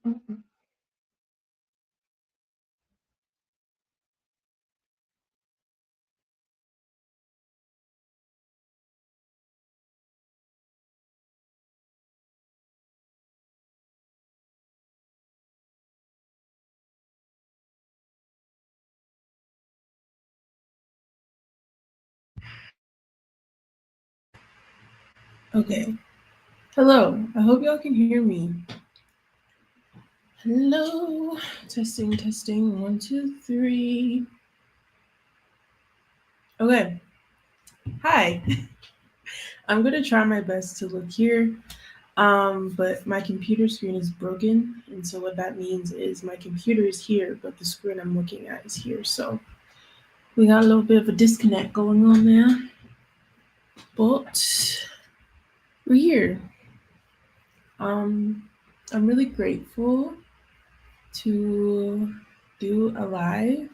Mhm. Okay. Hello. I hope y'all can hear me. Hello. Testing, testing. One, two, three. Okay. Hi. I'm gonna try my best to look here. But my computer screen is broken, and so what that means is my computer is here, but the screen I'm looking at is here. So we got a little bit of a disconnect going on there. But we're here. Um, I'm really grateful to do a live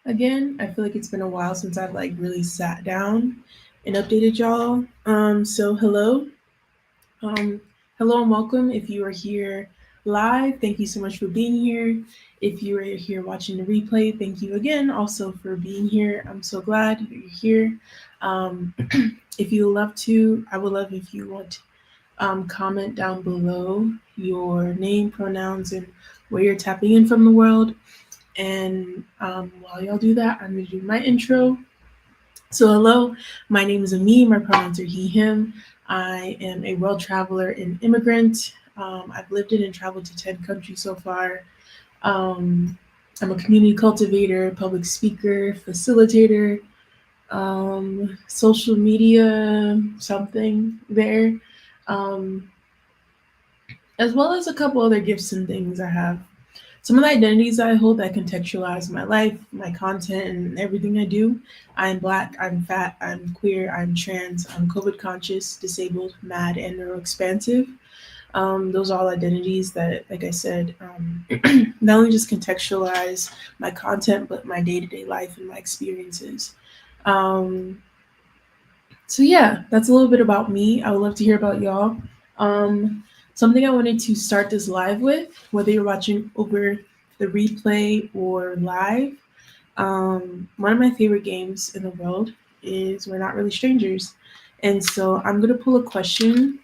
again. I feel like it's been a while since I've like really sat down and updated y'all. So um, hello and welcome. If you are here live, thank you so much for being here. If you are here watching the replay, thank you again also for being here. I'm so glad that you're here. Um, if you would love to, I would love if you want comment down below your name, pronouns, and where you're tapping in from the world. And while y'all do that, I'm going to do my intro. So, hello, my name is Ami. My pronouns are he, him. I am a world traveler and immigrant. I've lived in and traveled to 10 countries so far. Um, I'm a community cultivator, public speaker, facilitator, social media, something there, um, as well as a couple other gifts and things I have. Some of the identities I hold that contextualize my life, my content, and everything I do. I'm black, I'm fat, I'm queer, I'm trans, I'm COVID conscious, disabled, mad, and neuroexpansive. Those are all identities that, like I said, not only just contextualize my content, but my day to day life and my experiences. Um, so yeah, that's a little bit about me. I would love to hear about y'all. Something I wanted to start this live with, whether you're watching over the replay or live, one of my favorite games in the world is We're Not Really Strangers. And so I'm gonna pull a question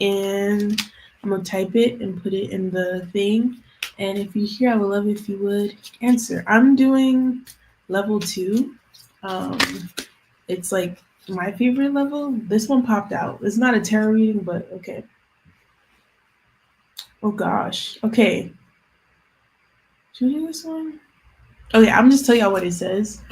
and I'm gonna type it and put it in the thing. And if you're here, I would love if you would answer. I'm doing level two. Um, it's like my favorite level. This one popped out. It's not a tarot reading, but okay. Oh gosh. Okay. Should we do this one? Okay, I'm just tell y'all what it says.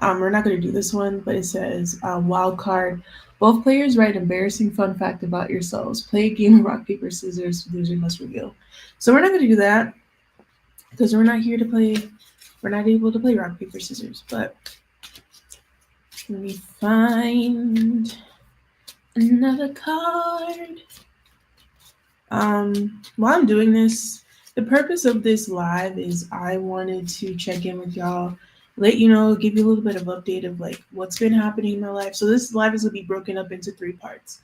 We're not gonna do this one, but it says wild card. Both players write an embarrassing fun fact about yourselves. Play a game of rock paper scissors. Loser must reveal. So we're not gonna do that because we're not here to play. We're not able to play rock paper scissors. But let me find another card. While I'm doing this, the purpose of this live is I wanted to check in with y'all, let you know, give you a little bit of update of like what's been happening in my life. So this live is gonna be broken up into three parts.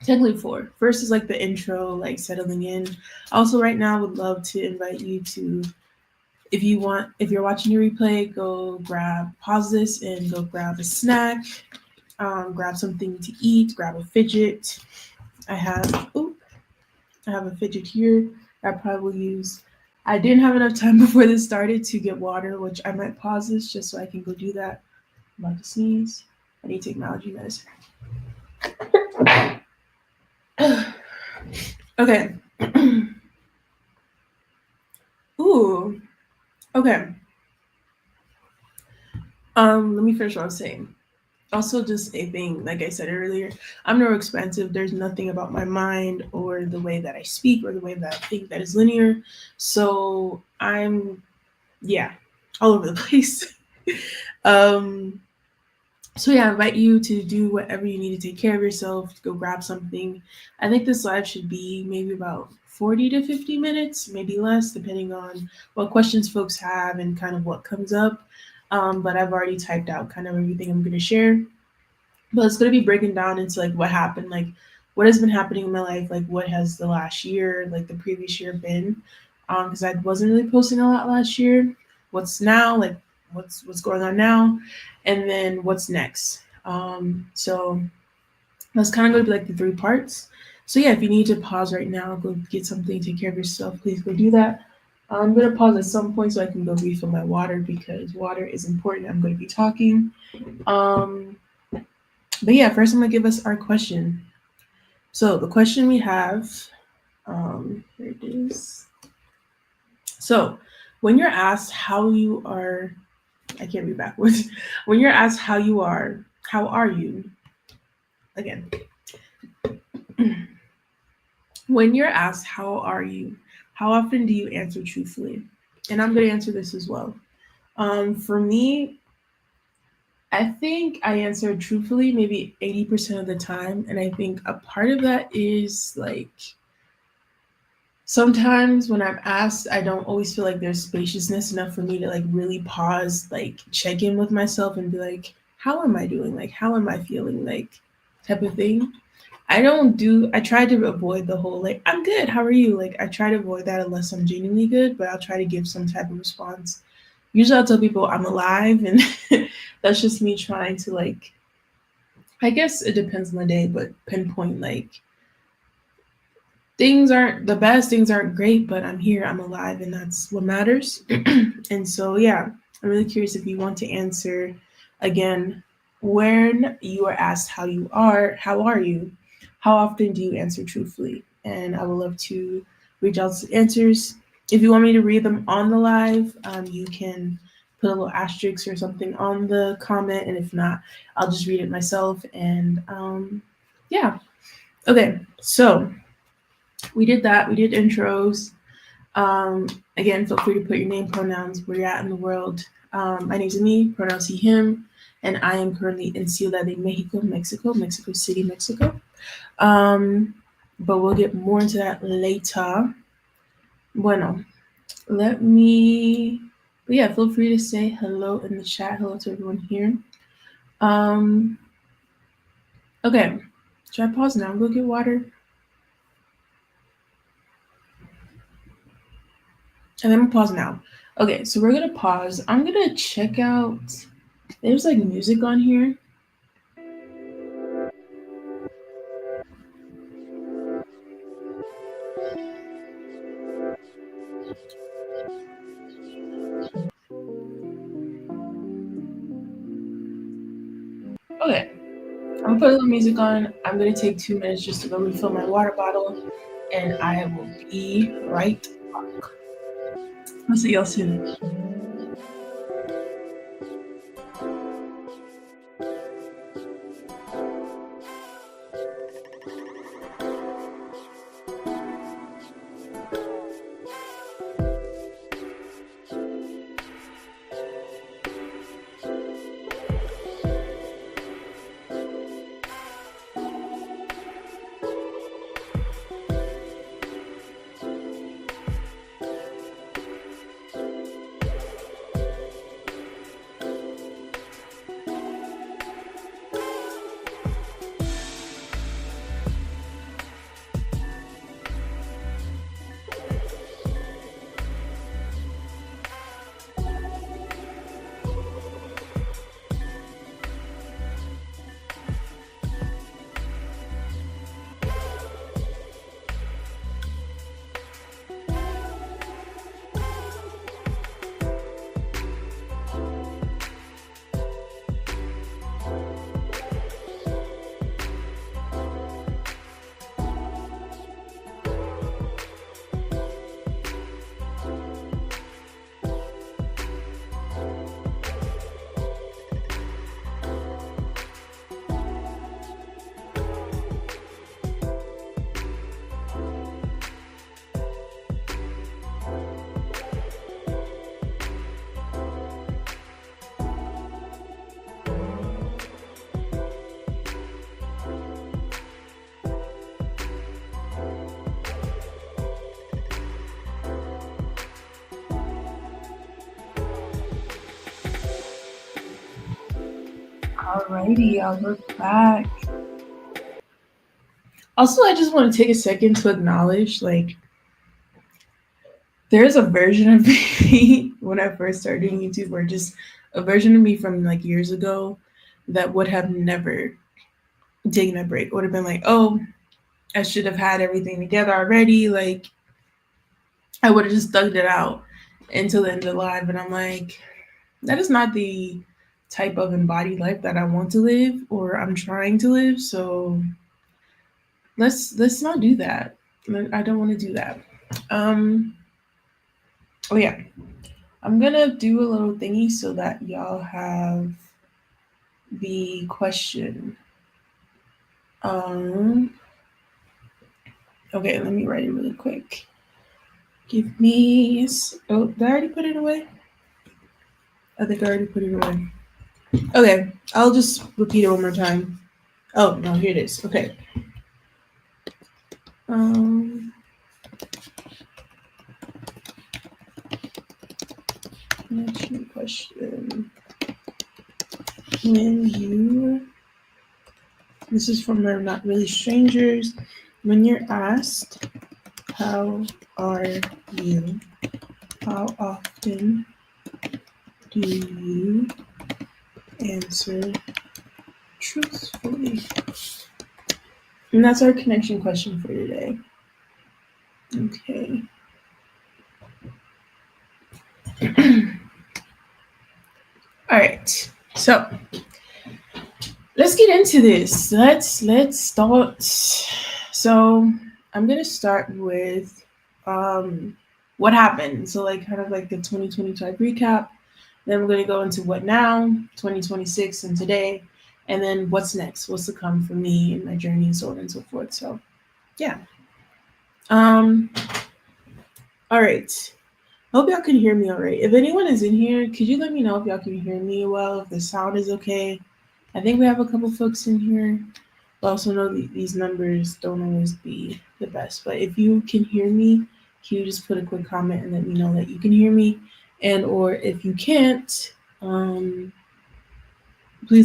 Technically four. First is like the intro, like settling in. Also, right now, I would love to invite you to, if you want, if you're watching your replay, go pause this and go grab a snack, grab something to eat, grab a fidget. I have, oh, I have a fidget here I probably will use. I didn't have enough time before this started to get water, which I might pause this just so I can go do that. I'm about to sneeze. I need to take my allergy medicine. Okay. Ooh. Okay. Let me finish what I was saying. Also, just a thing, like I said earlier, I'm neuroexpansive. There's nothing about my mind or the way that I speak or the way that I think that is linear. So I'm, yeah, all over the place. um, So yeah, I invite you to do whatever you need to take care of yourself, go grab something. I think this live should be maybe about 40 to 50 minutes, maybe less, depending on what questions folks have and kind of what comes up. But I've already typed out kind of everything I'm going to share. But it's going to be breaking down into like what happened, like what has been happening in my life, like what has the last year, like the previous year been, because I wasn't really posting a lot last year. What's now, like what's going on now, and then what's next. So that's kind of going to be like the three parts. So yeah, if you need to pause right now, go get something, take care of yourself, please go do that. I'm going to pause at some point so I can go refill my water because water is important. I'm going to be talking. Um, but yeah, first I'm going to give us our question. So the question we have, here it is. So when you're asked how you are, I can't read backwards. When you're asked how are you? Again, when you're asked how are you, how often do you answer truthfully? And I'm going to answer this as well. For me, I think I answer truthfully maybe 80% of the time. And I think a part of that is like sometimes when I'm asked, I don't always feel like there's spaciousness enough for me to like really pause, like check in with myself and be like, how am I doing? Like, how am I feeling? Like, type of thing. I try to avoid the whole like, I'm good, how are you? Like, I try to avoid that unless I'm genuinely good, but I'll try to give some type of response. Usually I'll tell people I'm alive, and that's just me trying to like, I guess it depends on the day, but pinpoint like things aren't the best, things aren't great, but I'm here, I'm alive, and that's what matters. And so, yeah, I'm really curious if you want to answer again when you are asked how are you? How often do you answer truthfully? And I would love to reach out to answers. If you want me to read them on the live, you can put a little asterisk or something on the comment, and if not, I'll just read it myself. And yeah, okay, so we did that. We did intros. Um, Again, feel free to put your name, pronouns, where you're at in the world. My name's Ami, pronouns he, him, and I am currently in Ciudad de Mexico, Mexico City, Mexico. Um, but we'll get more into that later. Bueno, let me, but yeah, feel free to say hello in the chat. Hello to everyone here. Um, okay, should I pause now and go get water? And then I'm gonna pause now. Okay, so we're gonna pause. I'm gonna check out. There's like music on here. Okay, I'm gonna put a little music on. I'm gonna take 2 minutes just to go refill my water bottle, and I will be right back. I'll see y'all soon. Alrighty, y'all, we're back. Also, I just want to take a second to acknowledge like there's a version of me when I first started doing YouTube, or just a version of me from like years ago that would have never taken a break. Would have been like, oh, I should have had everything together already. Like, I would have just thugged it out until the end of life. And I'm like, that is not the type of embodied life that I want to live or I'm trying to live. So let's not do that. I don't want to do that. Um, oh yeah, I'm gonna do a little thingy so that y'all have the question. Um, okay, let me write it really quick. Give me. Oh, did I already put it away? I think I already put it away. Okay, I'll just repeat it one more time. Oh no, here it is. Okay. Um, connection question. When you, this is from our Not Really Strangers. When you're asked, how are you? How often do you answer truthfully? And that's our connection question for today. Okay. All right. So let's get into this. Let's start. So I'm gonna start with what happened. So like kind of like the 2025 recap. Then we're gonna go into what now, 2026 and today, and then what's next, what's to come for me and my journey and so on and so forth. So yeah. Um all right. Hope y'all can hear me all right. If anyone is in here, could you let me know if y'all can hear me well, if the sound is okay? I think we have a couple folks in here. But also know these numbers don't always be the best. But if you can hear me, can you just put a quick comment and let me know that you can hear me? And or if you can't, please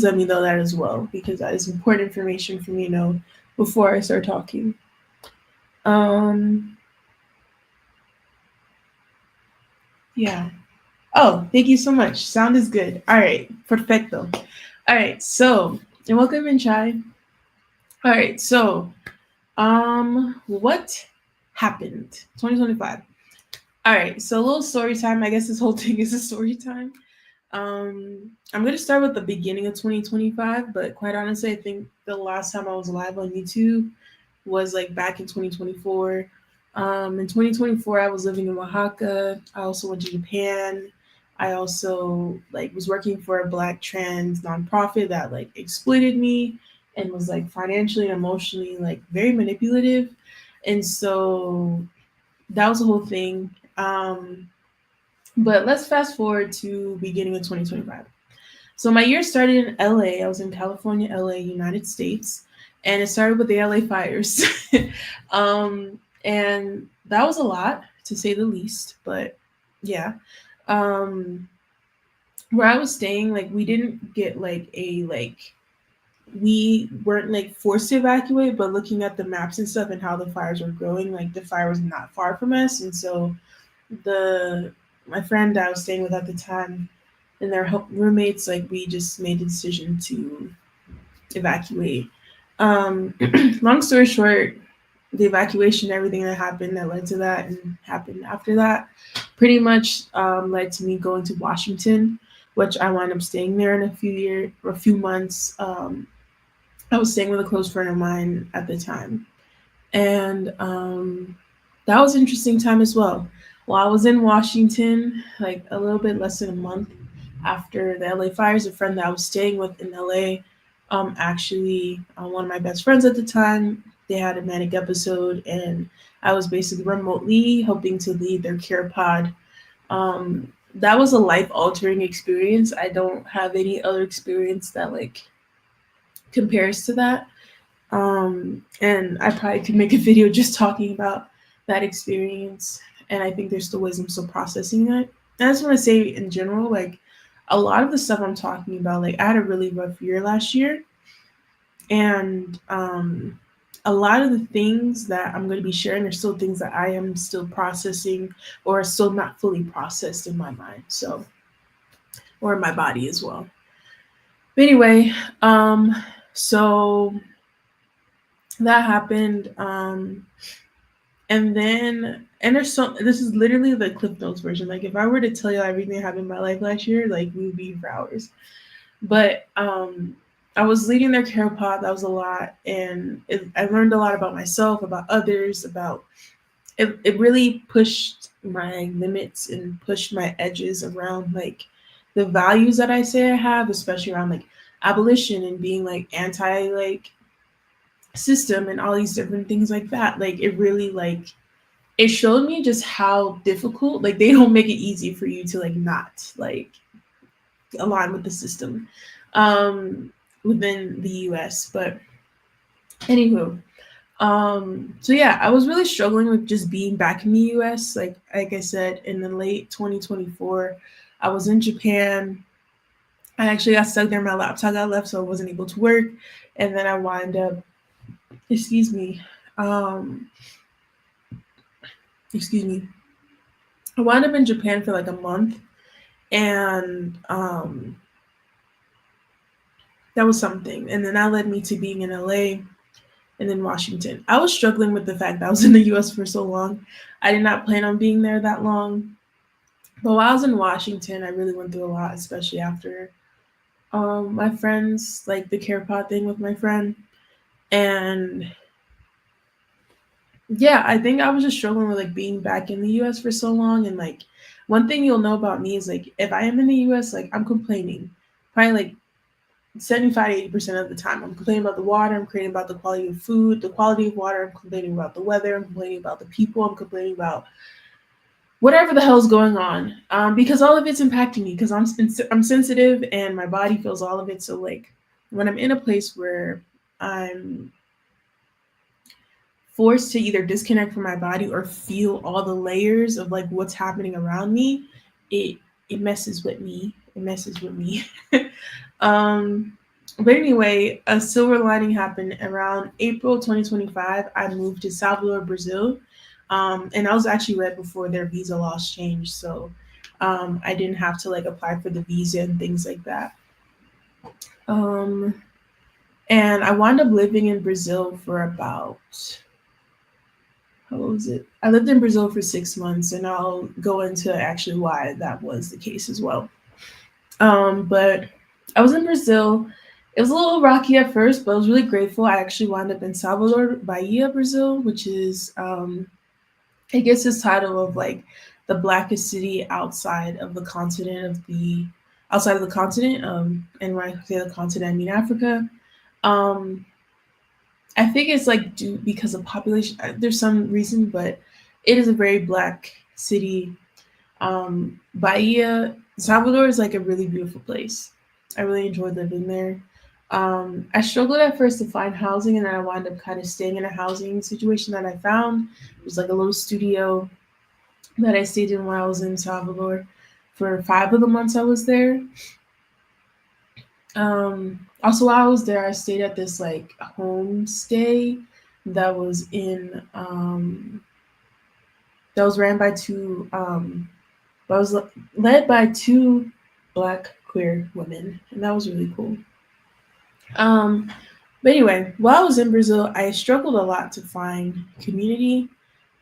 let me know that as well, because that is important information for me to know before I start talking. Um, yeah. Oh, thank you so much. Sound is good. All right, perfecto. All right, so and welcome in, Chai. All right, so what happened? 2025. All right, so a little story time. I guess this whole thing is a story time. I'm gonna start with the beginning of 2025, but quite honestly, I think the last time I was live on YouTube was like back in 2024. In 2024, I was living in Oaxaca. I also went to Japan. I also like was working for a Black trans nonprofit that like exploited me and was like financially and emotionally like very manipulative. And so that was the whole thing. But let's fast forward to beginning of 2025. So my year started in LA. I was in California, LA, United States, and it started with the LA fires. And that was a lot to say the least, but yeah. Um, where I was staying, like we didn't get like we weren't like forced to evacuate, but looking at the maps and stuff and how the fires were growing, like the fire was not far from us, and so the my friend I was staying with at the time and their roommates, like we just made the decision to evacuate. Um, long story short, the evacuation, everything that happened that led to that and happened after that, pretty much led to me going to Washington, which I wound up staying there in a few years or a few months. I was staying with a close friend of mine at the time, and that was an interesting time as well. While I was in Washington, like a little bit less than a month after the LA fires, a friend that I was staying with in LA, actually, one of my best friends at the time, they had a manic episode, and I was basically remotely helping to lead their care pod. That was a life altering experience. I don't have any other experience that like compares to that. And I probably could make a video just talking about that experience. And I think there's still ways I'm still processing that. And I just want to say in general, like a lot of the stuff I'm talking about, like I had a really rough year last year. And a lot of the things that I'm going to be sharing are still things that I am still processing or are still not fully processed in my mind. So, or in my body as well. But anyway, so that happened. And then, and there's so, this is literally the Cliff Notes version. Like, if I were to tell you everything that happened in my life last year, like, we would be here for hours. But I was leading their care pod. That was a lot. And I learned a lot about myself, about others, about it really pushed my limits and pushed my edges around like the values that I say I have, especially around like abolition and being like anti like system and all these different things like that. Like it really like it showed me just how difficult like they don't make it easy for you to like not like align with the system within the US. But anywho, so yeah, I was really struggling with just being back in the US. Like I said, in the late 2024, I was in Japan. I actually got stuck there. My laptop got left, so I wasn't able to work. And then I wind up, excuse me, um, excuse me. I wound up in Japan for like a month, and that was something. And then that led me to being in LA and then Washington. I was struggling with the fact that I was in the US for so long. I did not plan on being there that long. But while I was in Washington, I really went through a lot, especially after my friends, like the care pod thing with my friend. And yeah, I think I was just struggling with like being back in the US for so long. And like one thing you'll know about me is like if I am in the US, like I'm complaining. Probably like 75 80% of the time. I'm complaining about the water, I'm complaining about the quality of food, the quality of water, I'm complaining about the weather, I'm complaining about the people, I'm complaining about whatever the hell's going on, because all of it's impacting me because I'm sensitive and my body feels all of it. So like when I'm in a place where I'm forced to either disconnect from my body or feel all the layers of like what's happening around me, it it messes with me. It messes with me. um, but anyway, a silver lining happened around April 2025. I moved to Salvador, Brazil, and I was actually right before their visa laws changed, so I didn't have to like apply for the visa and things like that. Um, and I wound up living in Brazil for about how was it? I lived in Brazil for 6 months, and I'll go into actually why that was the case as well. But I was in Brazil. It was a little rocky at first, but I was really grateful. I actually wound up in Salvador, Bahia, Brazil, which is, I guess, this title of like the blackest city outside of the continent of the outside of the continent. And when I say the continent, I mean Africa. Um, I think it's like due because of population. There's some reason, but it is a very black city. Bahia, Salvador is like a really beautiful place. I really enjoyed living there. I struggled at first to find housing, and then I wound up kind of staying in a housing situation that I found. It was like a little studio that I stayed in while I was in Salvador for 5 of the months I was there. Also, while I was there, I stayed at this like homestay that was in that was ran by two that was led by two black queer women, and that was really cool. Um, but anyway, while I was in Brazil, I struggled a lot to find community,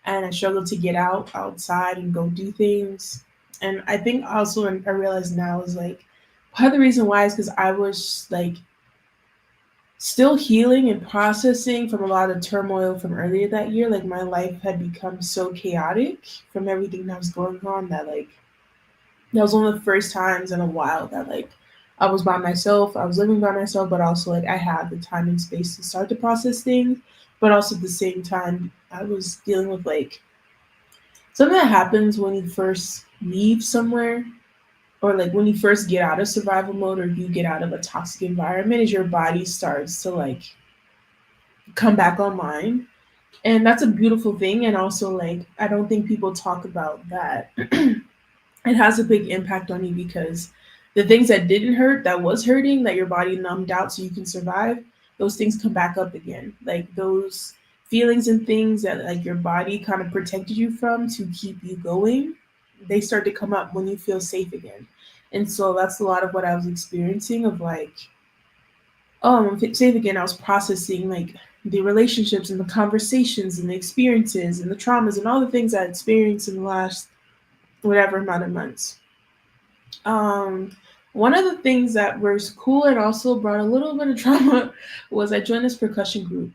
and I struggled to get outside and go do things. And I think also, and I realize now is like part of the reason why is because I was like still healing and processing from a lot of turmoil from earlier that year. Like my life had become so chaotic from everything that was going on that like that was one of the first times in a while that like I was by myself. I was living by myself, but also like I had the time and space to start to process things. But also at the same time, I was dealing with like something that happens when you first leave somewhere, or like when you first get out of survival mode, or you get out of a toxic environment, is your body starts to like come back online. And that's a beautiful thing. And also like I don't think people talk about that. It has a big impact on you because the things that didn't hurt, that was hurting, that your body numbed out so you can survive, those things come back up again. Like those feelings and things that like your body kind of protected you from to keep you going, they start to come up when you feel safe again. And so that's a lot of what I was experiencing of like, oh, I'm safe again. I was processing like the relationships and the conversations and the experiences and the traumas and all the things I experienced in the last whatever amount of months. Um, One of the things that was cool and also brought a little bit of trauma was I joined this percussion group,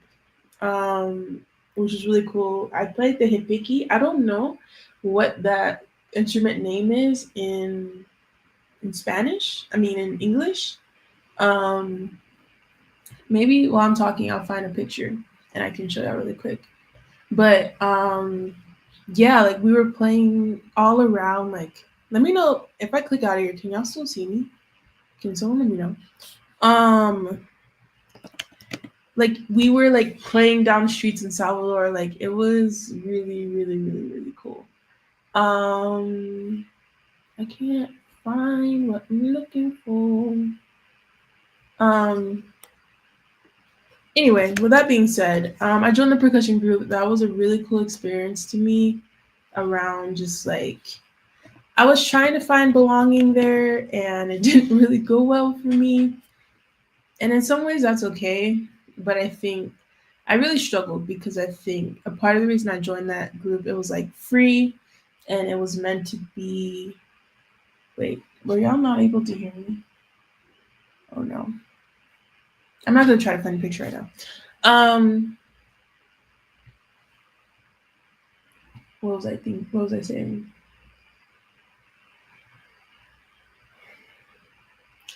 which is really cool. I played the hipiki. I don't know what that instrument name is in Spanish. I mean in English. Um, Maybe while I'm talking, I'll find a picture and I can show that really quick. But yeah, like we were playing all around. Like, let me know if I click out of here. Can y'all still see me? Can someone let me know? Um, like we were like playing down streets in Salvador. Like it was really, really, really, really cool. Um, I can't find what I'm looking for. Um, Anyway, with that being said, I joined the percussion group. That was a really cool experience to me around just like I was trying to find belonging there and it didn't really go well for me. And in some ways that's okay. But I think I really struggled because I think a part of the reason I joined that group, it was like free and it was meant to be. Wait, were y'all not able to hear me? Oh no. I'm not gonna try to find a picture right now. Um, what was I saying?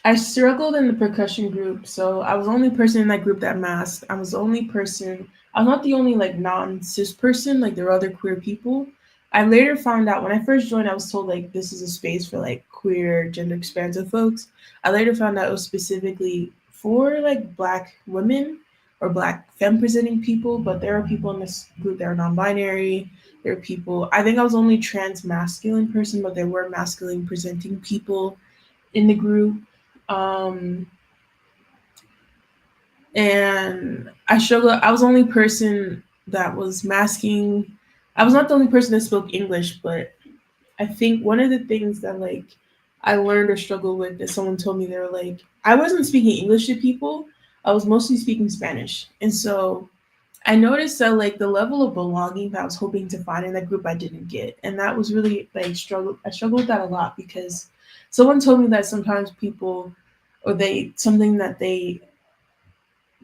I struggled in the percussion group, so I was the only person in that group that masked. I was the only person. I was not the only like non-cis person. Like there were other queer people. I later found out when I first joined, I was told like this is a space for like queer, gender expansive folks. I later found out it was specifically for like Black women or Black femme presenting people. But there are people in this group that are non-binary. There are people. I think I was the only trans masculine person, but there were masculine presenting people in the group. Um, and I struggled. I was the only person that was masking. I was not the only person that spoke English, but I think one of the things that like I learned or struggled with that someone told me they were like I wasn't speaking English to people. I was mostly speaking Spanish, and so I noticed that like the level of belonging that I was hoping to find in that group I didn't get, and that was really like struggle. I struggled with that a lot because someone told me that sometimes people or they something that they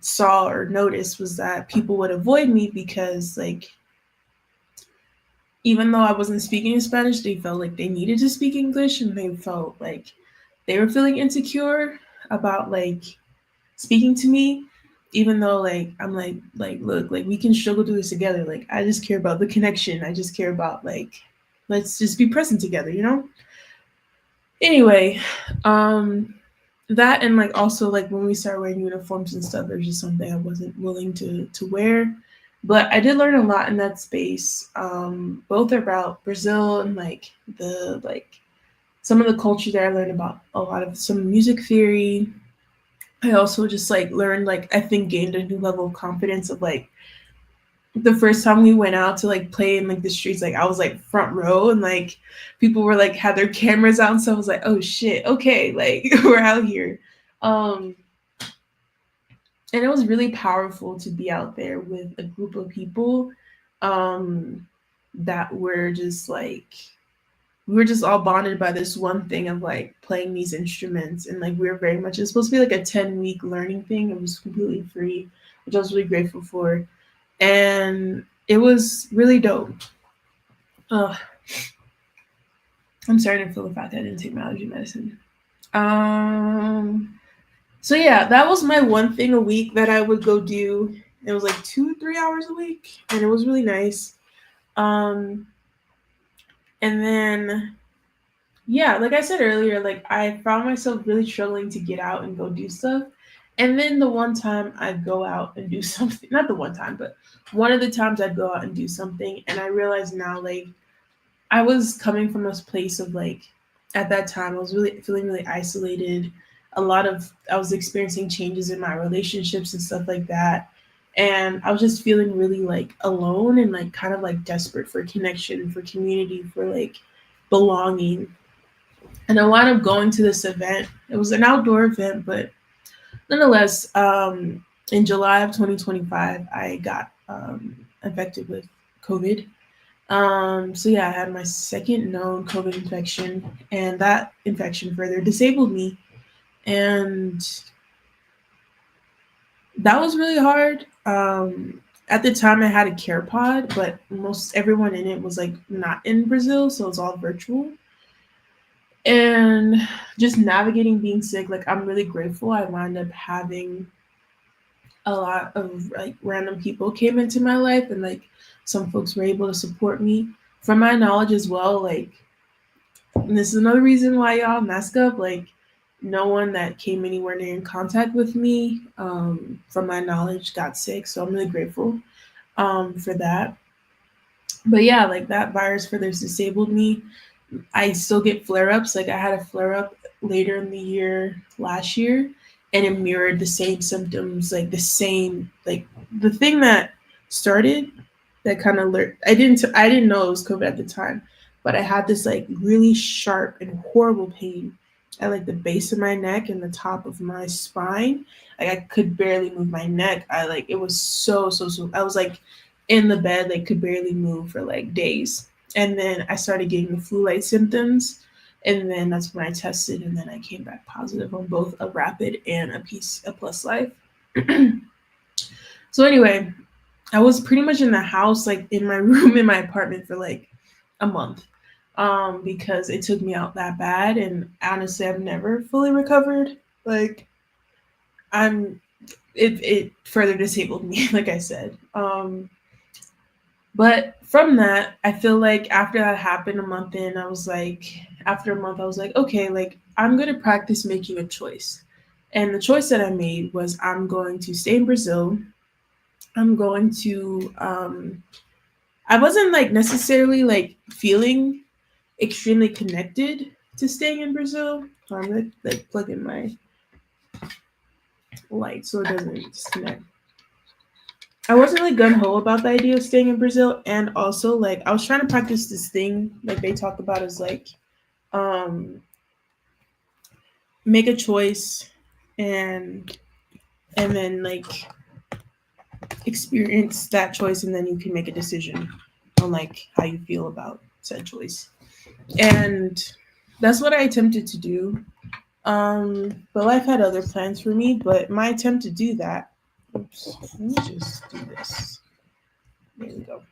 saw or noticed was that people would avoid me because like even though I wasn't speaking in Spanish, they felt like they needed to speak English and they felt like they were feeling insecure about like speaking to me, even though like I'm like look, like we can struggle through this together. Like I just care about the connection. I just care about like let's just be present together, you know? Anyway, um that and like also like when we started wearing uniforms and stuff, there's just something I wasn't willing to wear. But I did learn a lot in that space, both about Brazil and like the like some of the culture there. I learned about a lot of some music theory. I also just like learned like I think gained a new level of confidence of like the first time we went out to like play in like the streets, like I was like front row and like people were like had their cameras out and so I was like, oh shit, okay, like we're out here. Um and it was really powerful to be out there with a group of people um that were just like we were just all bonded by this one thing of like playing these instruments and like we were very much it's supposed to be like a 10-week learning thing. It was completely free, which I was really grateful for. And it was really dope. uh, I'm starting to feel the fact that I didn't take my allergy medicine. um so yeah, that was my one thing a week that I would go do. It was like 2-3 hours a week and it was really nice. um and then yeah, like I said earlier, like I found myself really struggling to get out and go do stuff. And then the one time I'd go out and do something, not the one time, but one of the times I'd go out and do something, and I realized now, like, I was coming from this place of like, at that time, I was really feeling really isolated. I was experiencing changes in my relationships and stuff like that. And I was just feeling really like alone and like kind of like desperate for connection, for community, for like belonging. And I wound up going to this event. It was an outdoor event, but nonetheless, in July of 2025, I got infected with COVID. So yeah, I had my second known COVID infection, and that infection further disabled me. And that was really hard. At the time, I had a care pod, but most everyone in it was like not in Brazil, so it's all virtual. And just navigating being sick, like I'm really grateful. I wound up having a lot of like random people came into my life, and like some folks were able to support me. From my knowledge as well, like and this is another reason why y'all mask up. Like, no one that came anywhere near in contact with me, from my knowledge, got sick. So I'm really grateful for that. But yeah, like that virus further disabled me. I still get flare ups. Like, I had a flare up later in the year last year, and it mirrored the same symptoms, like the same, like the thing that started that kind of I didn't know it was COVID at the time, but I had this like really sharp and horrible pain at like the base of my neck and the top of my spine. Like, I could barely move my neck. I like it was so. I was like in the bed, like could barely move for like days. And then I started getting the flu-like symptoms, and then that's when I tested, and then I came back positive on both a rapid and a plus life. So anyway, I was pretty much in the house, like in my room in my apartment for like a month, because it took me out that bad. And honestly, I've never fully recovered. Like, I'm it further disabled me, like I said. But from that, I feel like after that happened a month in, I was like, after a month, I was like, okay, like I'm going to practice making a choice. And the choice that I made was I'm going to stay in Brazil. I'm going to, I wasn't like necessarily like feeling extremely connected to staying in Brazil. So I'm going to like plug in my light so it doesn't disconnect. I wasn't really gun ho about the idea of staying in Brazil, and also like I was trying to practice this thing like they talk about is like um make a choice and then like experience that choice, and then you can make a decision on like how you feel about said choice. And that's what I attempted to do. But life had other plans for me. But my attempt to do that. Oops. Let me just do this. There we go.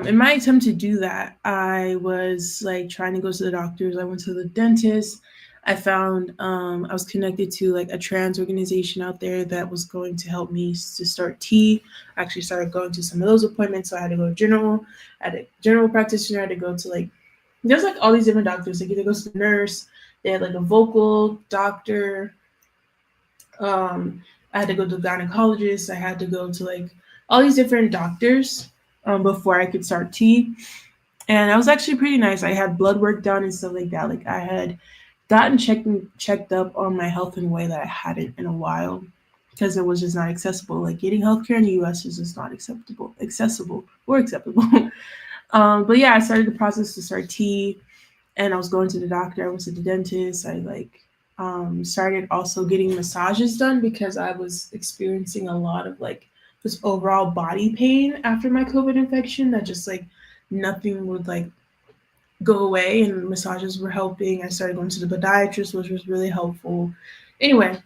In my attempt to do that, I was like trying to go to the doctors. I went to the dentist. I found I was connected to like a trans organization out there that was going to help me to start T. I actually started going to some of those appointments. So I had to go to general, I had a general practitioner, I had to go to like there's like all these different doctors. Like either go to the nurse, they had like a vocal doctor, I had to go to the gynecologist. I had to go to like all these different doctors before I could start T. And that was actually pretty nice. I had blood work done and stuff like that. Like I had gotten checked up on my health in a way that I hadn't in a while because it was just not accessible. Like getting healthcare in the U.S. is just not accessible or acceptable. But yeah, I started the process to start T, and I was going to the doctor. I went to the dentist. I like started also getting massages done because I was experiencing a lot of like just overall body pain after my COVID infection. That just like nothing would like go away, and massages were helping. I started going to the podiatrist, which was really helpful. Anyway,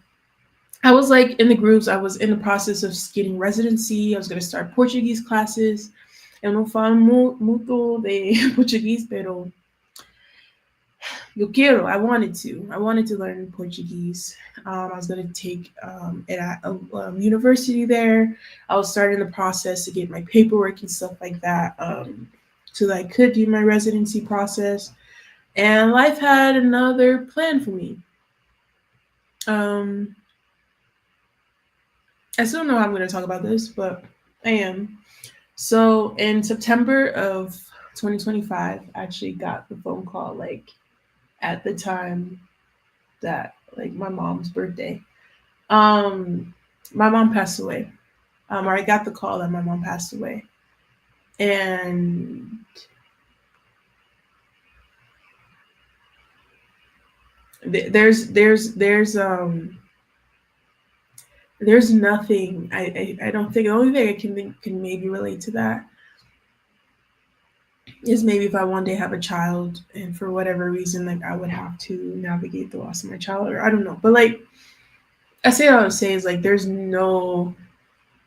I was like in the groups. I was in the process of getting residency. I was going to start Portuguese classes. Eu não falo muito de Português, pero eu quero. I wanted to. I wanted to learn Portuguese. I was going to take it at a university there. I was starting the process to get my paperwork and stuff like that, so that I could do my residency process. And life had another plan for me. Um, I still don't know how I'm going to talk about this, but I am. So in September of 2025, I actually got the phone call like at the time that, like my mom's birthday. Um, my mom passed away. Or I got the call that my mom passed away, and there's nothing. I don't think the only thing I can maybe relate to that is maybe if I one day have a child and for whatever reason like I would have to navigate the loss of my child, or I don't know. But like I say what I would say is like there's no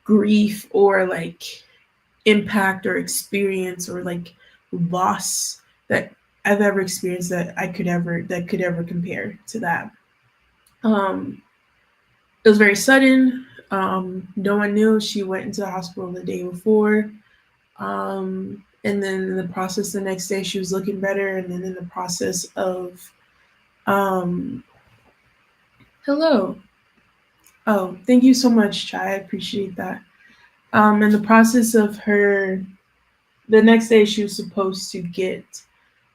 grief or like impact or experience or like loss that I've ever experienced that could ever compare to that. Um it was very sudden. No one knew. She went into the hospital the day before. And then in the process the next day she was looking better, and then in the process of um hello. Oh, thank you so much, Chai. I appreciate that. In the process of her the next day she was supposed to get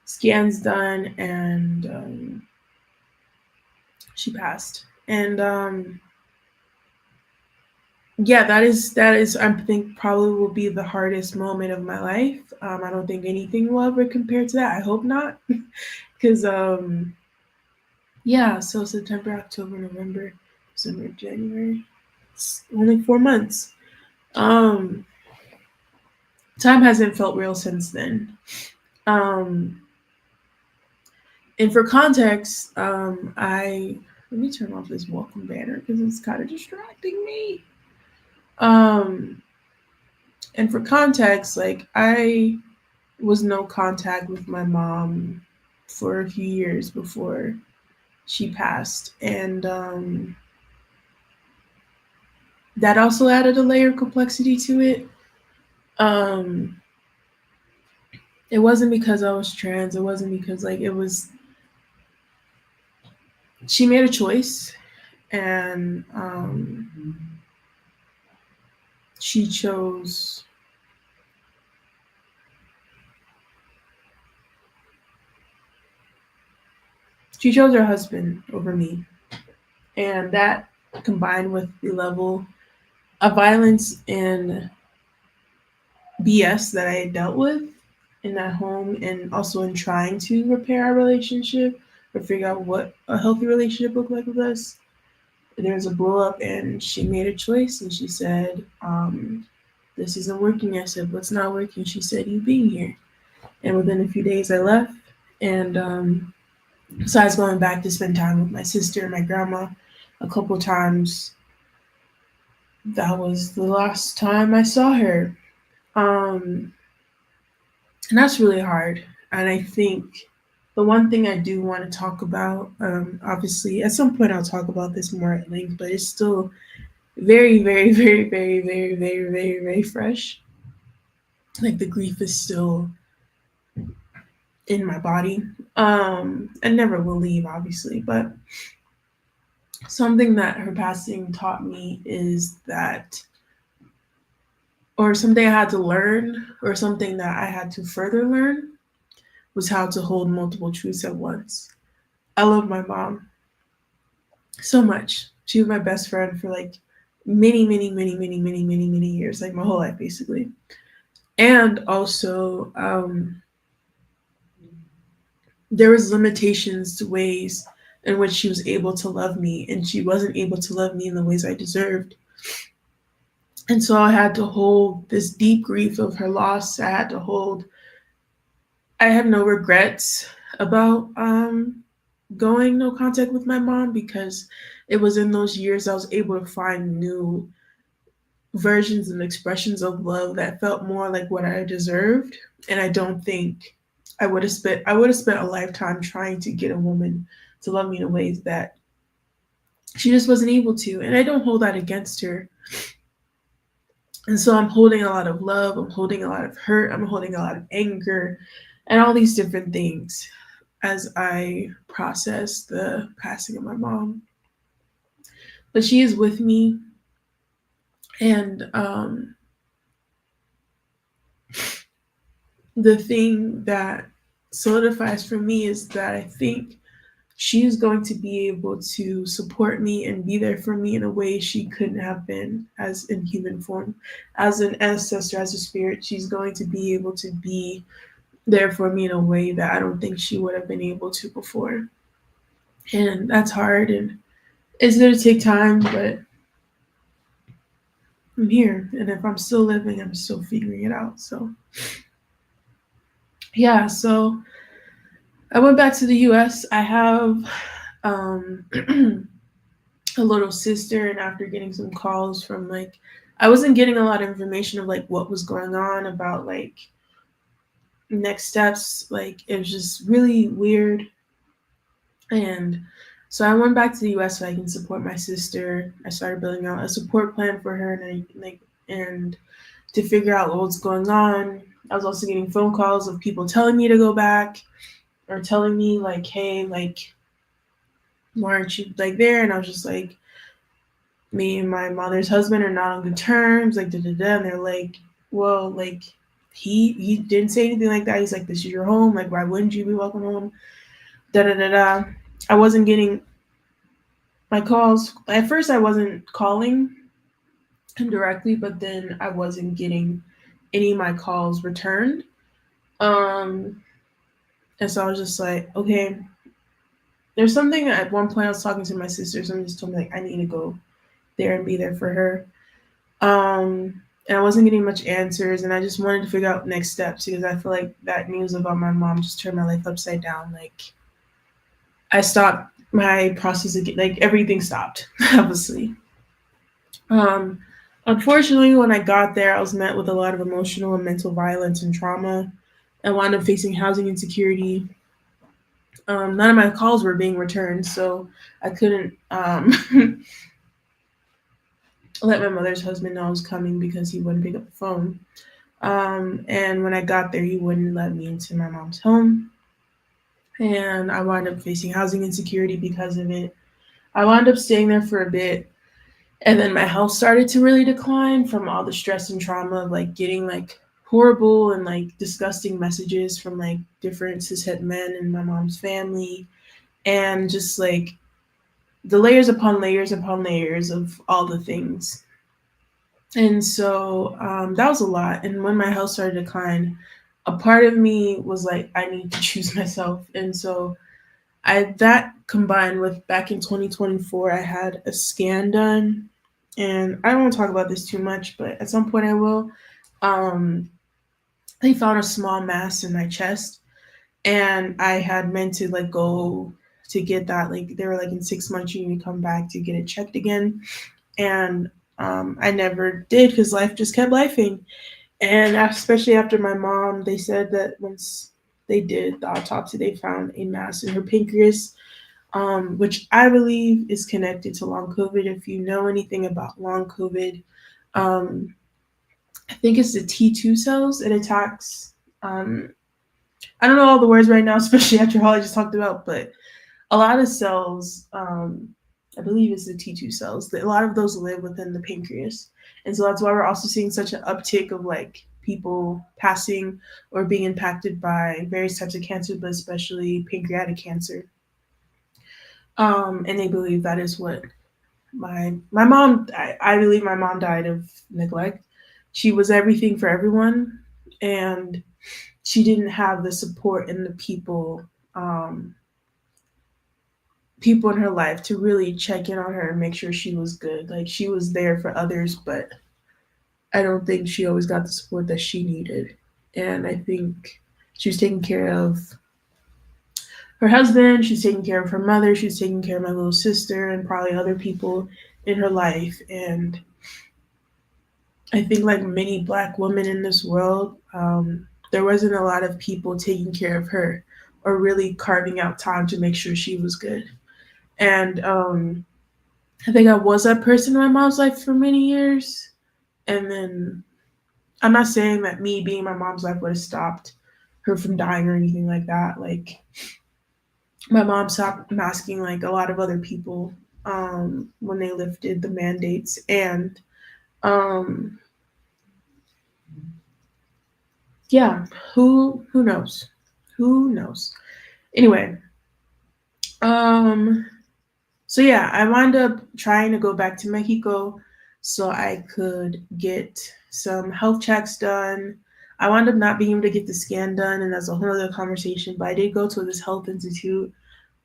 scans done, and she passed. And yeah, that is I think probably will be the hardest moment of my life. I don't think anything will ever compare to that. I hope not. Because yeah, so September, October, November, December, January. It's only 4 months. Um, time hasn't felt real since then. Um, and for context, I let me turn off this welcome banner because it's kind of distracting me. Um, and for context, like I was no contact with my mom for a few years before she passed, and that also added a layer of complexity to it. Um, it wasn't because I was trans. It wasn't because like it was. She made a choice, and she chose. She chose her husband over me, and that combined with the level of violence and BS that I had dealt with in that home, and also in trying to repair our relationship or figure out what a healthy relationship looked like with us. There was a blow up, and she made a choice, and she said, "This isn't working." I said, "What's not working?" She said, "You being here." And within a few days, I left. And besides going back to spend time with my sister and my grandma a couple times, that was the last time I saw her. Um, and that's really hard. And I think the one thing I do want to talk about, obviously, at some point I'll talk about this more at length, but it's still very, very, very, very, very, very, very, very fresh. Like the grief is still in my body. And never will leave, obviously. But something that her passing taught me is that, or something I had to learn, or something that I had to further learn, was how to hold multiple truths at once. I love my mom so much. She was my best friend for like many, many, many, many, many, many, many years, like my whole life, basically. And also, there was limitations to ways in which she was able to love me, and she wasn't able to love me in the ways I deserved. And so I had to hold this deep grief of her loss. I had no regrets about going no contact with my mom, because it was in those years I was able to find new versions and expressions of love that felt more like what I deserved. And I don't think I would have spent a lifetime trying to get a woman to love me in ways that she just wasn't able to. And I don't hold that against her. And so I'm holding a lot of love, I'm holding a lot of hurt, I'm holding a lot of anger, and all these different things as I process the passing of my mom. But she is with me, and the thing that solidifies for me is that I think she is going to be able to support me and be there for me in a way she couldn't have been as in human form. As an ancestor, as a spirit, she's going to be able to be there for me in a way that I don't think she would have been able to before. And that's hard and it's going to take time, but I'm here. And if I'm still living, I'm still figuring it out. So, yeah, so I went back to the US. I have um, a little sister, and after getting some calls from like, I wasn't getting a lot of information of like what was going on about like next steps. Like, it was just really weird. And so I went back to the US so I can support my sister. I started building out a support plan for her, and to figure out what was going on. I was also getting phone calls of people telling me to go back or telling me like, hey, like, why aren't you like there? And I was just like, me and my mother's husband are not on good terms, like da da da. And they're like, well, like he didn't say anything like that. He's like, this is your home. Like, why wouldn't you be welcome home? Da da da da. I wasn't getting my calls. At first, I wasn't calling him directly, but then I wasn't getting any of my calls returned. Um, and so I was just like, okay, there's something at one point I was talking to my sister, someone just told me like I need to go there and be there for her. And I wasn't getting much answers, and I just wanted to figure out next steps because I feel like that news about my mom just turned my life upside down. Like I stopped my process again, like everything stopped, obviously. Um, Unfortunately, when I got there, I was met with a lot of emotional and mental violence and trauma. I wound up facing housing insecurity. None of my calls were being returned, so I couldn't let my mother's husband know I was coming because he wouldn't pick up the phone. And when I got there, he wouldn't let me into my mom's home. And I wound up facing housing insecurity because of it. I wound up staying there for a bit. And then my health started to really decline from all the stress and trauma of like getting like horrible and like disgusting messages from like different cishet men in my mom's family. And just like the layers upon layers upon layers of all the things. And so that was a lot. And when my health started to decline, a part of me was like, I need to choose myself. And so I that combined with back in 2024, I had a scan done. And I don't want to talk about this too much, but at some point I will. Um, they found a small mass in my chest, and I had meant to like go to get that. Like they were like in 6 months you need to come back to get it checked again, and I never did because life just kept lifing. And especially after my mom, they said that once they did the autopsy, they found a mass in her pancreas, which I believe is connected to long COVID. If you know anything about long COVID, um, I think it's the T2 cells. It attacks. I don't know all the words right now, especially after all I just talked about, but a lot of cells, I believe it's the T2 cells, a lot of those live within the pancreas. And so that's why we're also seeing such an uptick of like people passing or being impacted by various types of cancer, but especially pancreatic cancer. And they believe that is what my mom, I believe my mom died of neglect. She was everything for everyone, and she didn't have the support and the people in her life to really check in on her and make sure she was good. Like she was there for others, but I don't think she always got the support that she needed. And I think she was taking care of her husband, she's taking care of her mother, she's taking care of my little sister and probably other people in her life. And I think like many black women in this world, there wasn't a lot of people taking care of her or really carving out time to make sure she was good. And I think I was that person in my mom's life for many years. And then I'm not saying that me being in my mom's life would have stopped her from dying or anything like that. Like my mom stopped masking like a lot of other people when they lifted the mandates. And um, yeah, who knows? Who knows? Anyway, Um, so yeah, I wound up trying to go back to Mexico so I could get some health checks done. I wound up not being able to get the scan done, and that's a whole other conversation. But I did go to this health institute,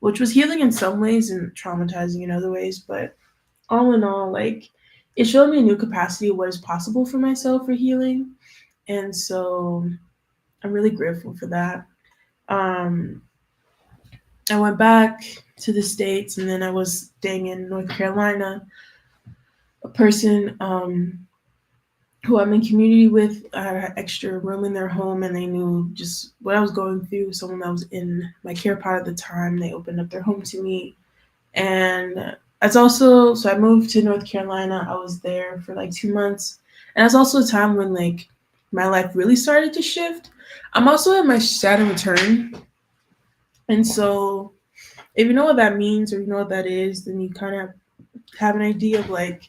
which was healing in some ways and traumatizing in other ways. But all in all, like it showed me a new capacity of what is possible for myself for healing. And so I'm really grateful for that. Um, I went back to the States and then I was staying in North Carolina. A person who I'm in community with had extra room in their home and they knew just what I was going through. Someone that was in my care pod at the time, they opened up their home to me. And that's also, so I moved to North Carolina. I was there for like 2 months. And that's also a time when like my life really started to shift. I'm also at my Saturn return. And so if you know what that means or you know what that is, then you kind of have an idea of like,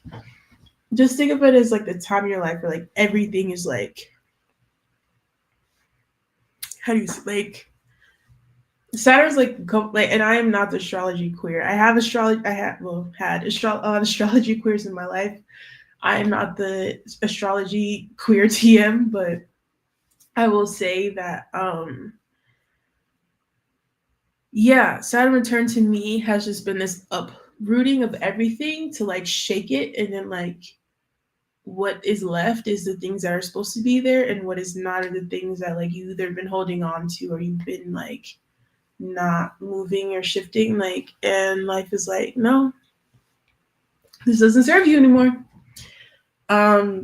just think of it as like the time in your life where like everything is like, how do you say, like, Saturn's like, and I am not the astrology queer. I have astrology, I had, well, had astrology queers in my life. I am not the astrology queer TM, but I will say that yeah, Saturn return to me has just been this uprooting of everything to like shake it and then like what is left is the things that are supposed to be there and what is not are the things that like you either been holding on to or you've been like not moving or shifting like and life is like no, this doesn't serve you anymore.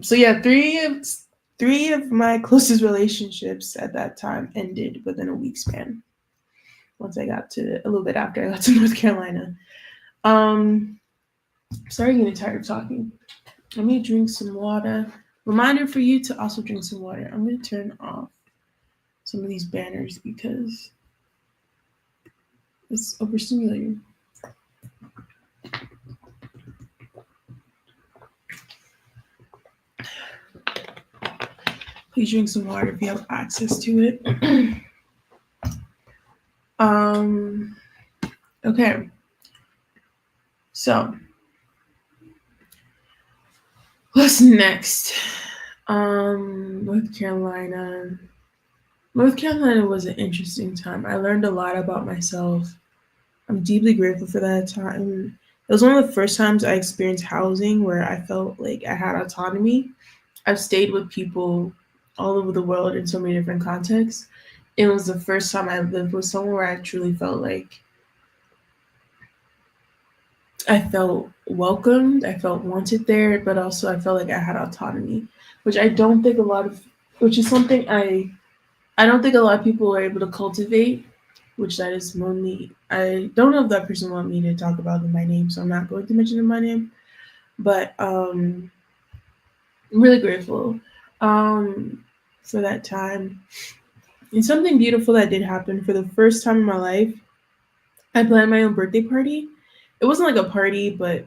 So yeah, three of my closest relationships at that time ended within a week span. Once I got to a little bit after I got to North Carolina. Um, Sorry, getting tired of talking. Let me drink some water. Reminder for you to also drink some water. I'm gonna turn off some of these banners because it's overstimulating. Please drink some water if you have access to it. um, okay, so what's next? North Carolina. North Carolina was an interesting time. I learned a lot about myself. I'm deeply grateful for that time. It was one of the first times I experienced housing where I felt like I had autonomy. I've stayed with people all over the world in so many different contexts. It was the first time I lived with someone where I truly felt like I felt welcomed, I felt wanted there, but also I felt like I had autonomy, which I don't think a lot of, which is something I don't think a lot of people are able to cultivate, which that is only, I don't know if that person want me to talk about in my name, so I'm not going to mention in my name, but I'm really grateful for that time. And something beautiful that did happen for the first time in my life, I planned my own birthday party. It wasn't like a party, but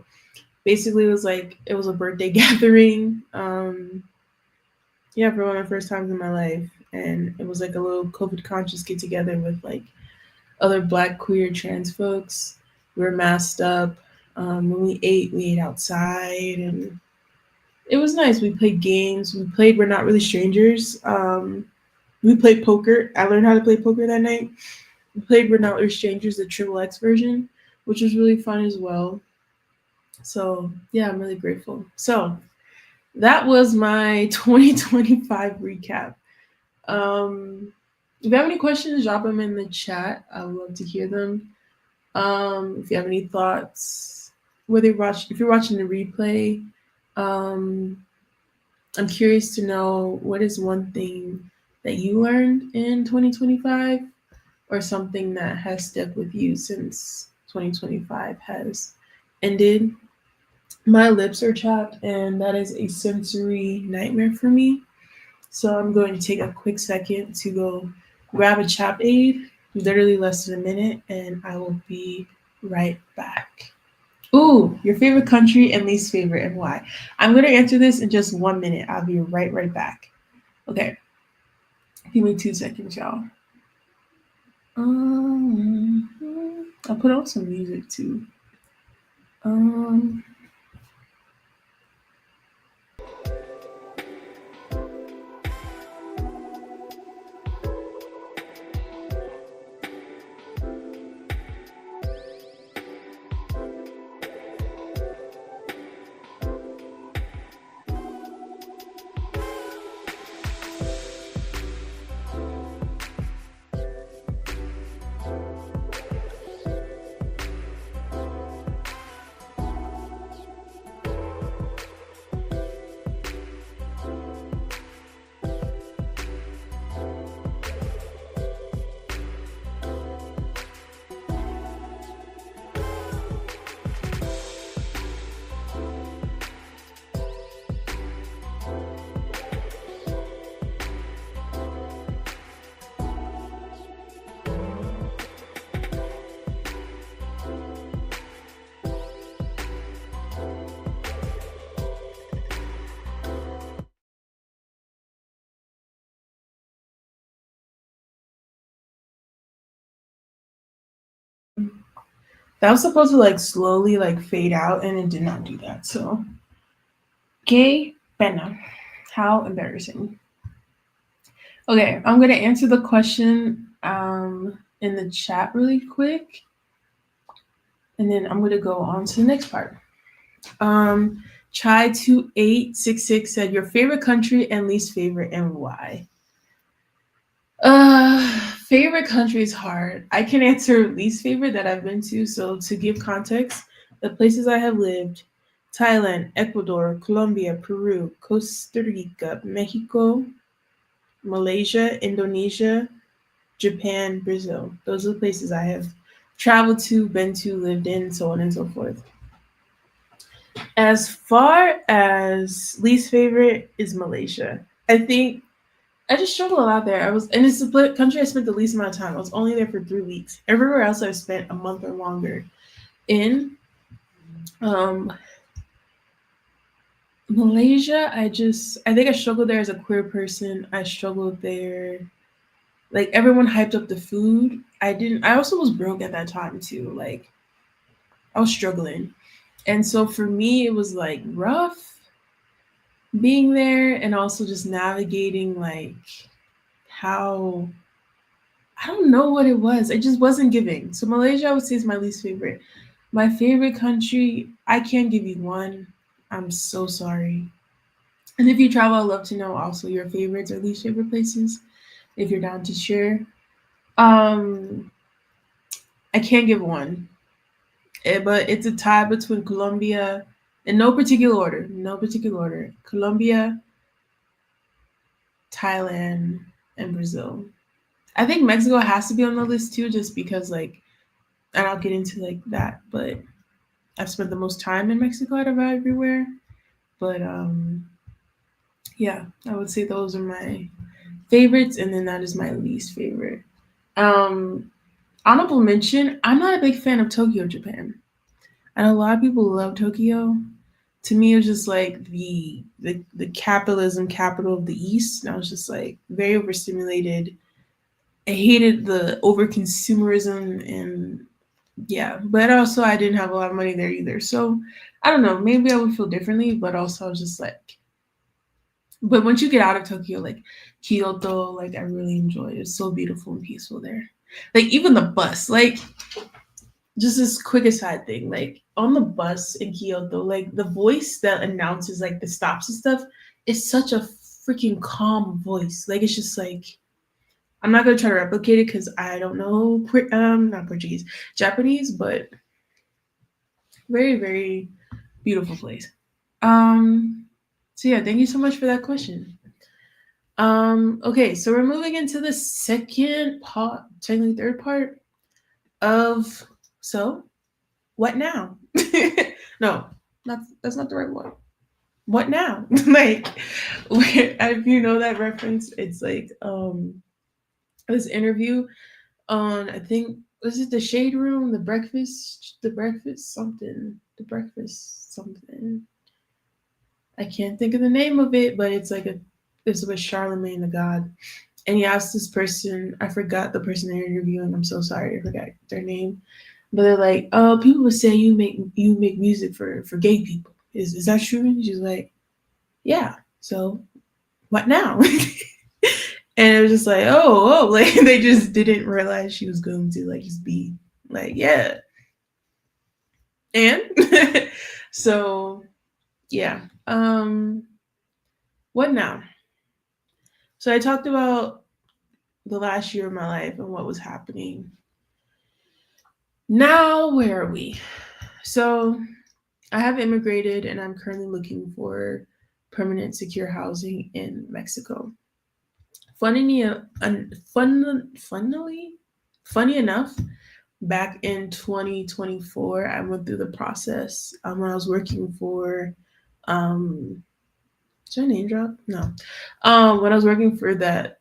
basically it was like it was a birthday gathering. Yeah, for one of the first times in my life, and it was like a little COVID conscious get together with like other Black queer trans folks. We were masked up. When we ate outside, and it was nice. We played games. We played We're Not Really Strangers. We played poker. I learned how to play poker that night. We played We're Not Really Strangers, the Triple X version, which was really fun as well. So yeah, I'm really grateful. So that was my 2025 recap. If you have any questions, drop them in the chat. I would love to hear them. If you have any thoughts, if you're watching the replay, um, I'm curious to know what is one thing that you learned in 2025 or something that has stuck with you since 2025 has ended. My lips are chapped, and that is a sensory nightmare for me. So I'm going to take a quick second to go grab a chap aid, literally less than a minute, and I will be right back. Ooh, your favorite country and least favorite and why? I'm going to answer this in just 1 minute. I'll be right back. Okay, give me 2 seconds, y'all. I'll put on some music too. Um, that was supposed to like slowly like fade out, and it did not do that. So, gay pena. How embarrassing. Okay, I'm gonna answer the question in the chat really quick, and then I'm gonna go on to the next part. Chai2866 said your favorite country and least favorite and why. Favorite country is hard. I can answer least favorite that I've been to. So to give context, the places I have lived: Thailand, Ecuador, Colombia, Peru, Costa Rica, Mexico, Malaysia, Indonesia, Japan, Brazil. Those are the places I have traveled to, been to, lived in, so on and so forth. As far as least favorite is Malaysia. I think I just struggle a lot there. And it's the country I spent the least amount of time. I was only there for 3 weeks. Everywhere else I've spent a month or longer. In um, Malaysia, I think I struggled there as a queer person. I struggled there. Like everyone hyped up the food. I also was broke at that time too. Like I was struggling. And so for me it was like rough being there and also just navigating like how I don't know what it was. It just wasn't giving. So Malaysia I would say is my least favorite. My favorite country, I can't give you one. I'm so sorry. And if you travel, I'd love to know also your favorites or least favorite places if you're down to share. Um I can't give one. But it's a tie between Colombia, in no particular order, no particular order. Colombia, Thailand, and Brazil. I think Mexico has to be on the list too, just because like, and I'll get into like that. But I've spent the most time in Mexico out of everywhere. But yeah, I would say those are my favorites, and then that is my least favorite. Um, Honorable mention: I'm not a big fan of Tokyo, Japan. I know a lot of people love Tokyo. To me, it was just like the capitalism capital of the East, and I was just like very overstimulated. I hated the over consumerism and yeah, but also I didn't have a lot of money there either. So I don't know, maybe I would feel differently, but also I was just like, but once you get out of Tokyo, like Kyoto, like I really enjoyed it. It's so beautiful and peaceful there. Like even the bus, like just this quick aside thing, like on the bus in Kyoto, like the voice that announces like the stops and stuff is such a freaking calm voice. Like it's just like I'm not gonna try to replicate it because I don't know not Portuguese, Japanese, but very very beautiful place. Um, so yeah, thank you so much for that question. Okay, so we're moving into the second part, technically third part of so what now? No, not that's not the right one. What now? Like, if you know that reference, it's like this interview on I think was it the Shade Room, the breakfast something. I can't think of the name of it, but it's with Charlemagne the God, and he asked this person. I forgot the person they're interviewing. I'm so sorry, I forgot their name. But they're like, oh, people would say you make music for gay people. Is that true? And she's like, yeah. So what now? And it was just like, oh, like they just didn't realize she was going to like just be like, yeah. And so yeah. What now? So I talked about the last year of my life and what was happening. Now where are we? So I have immigrated and I'm currently looking for permanent secure housing in Mexico. Funny, funny enough, back in 2024, I went through the process when I was working for, um, should I name drop? No. When I was working for that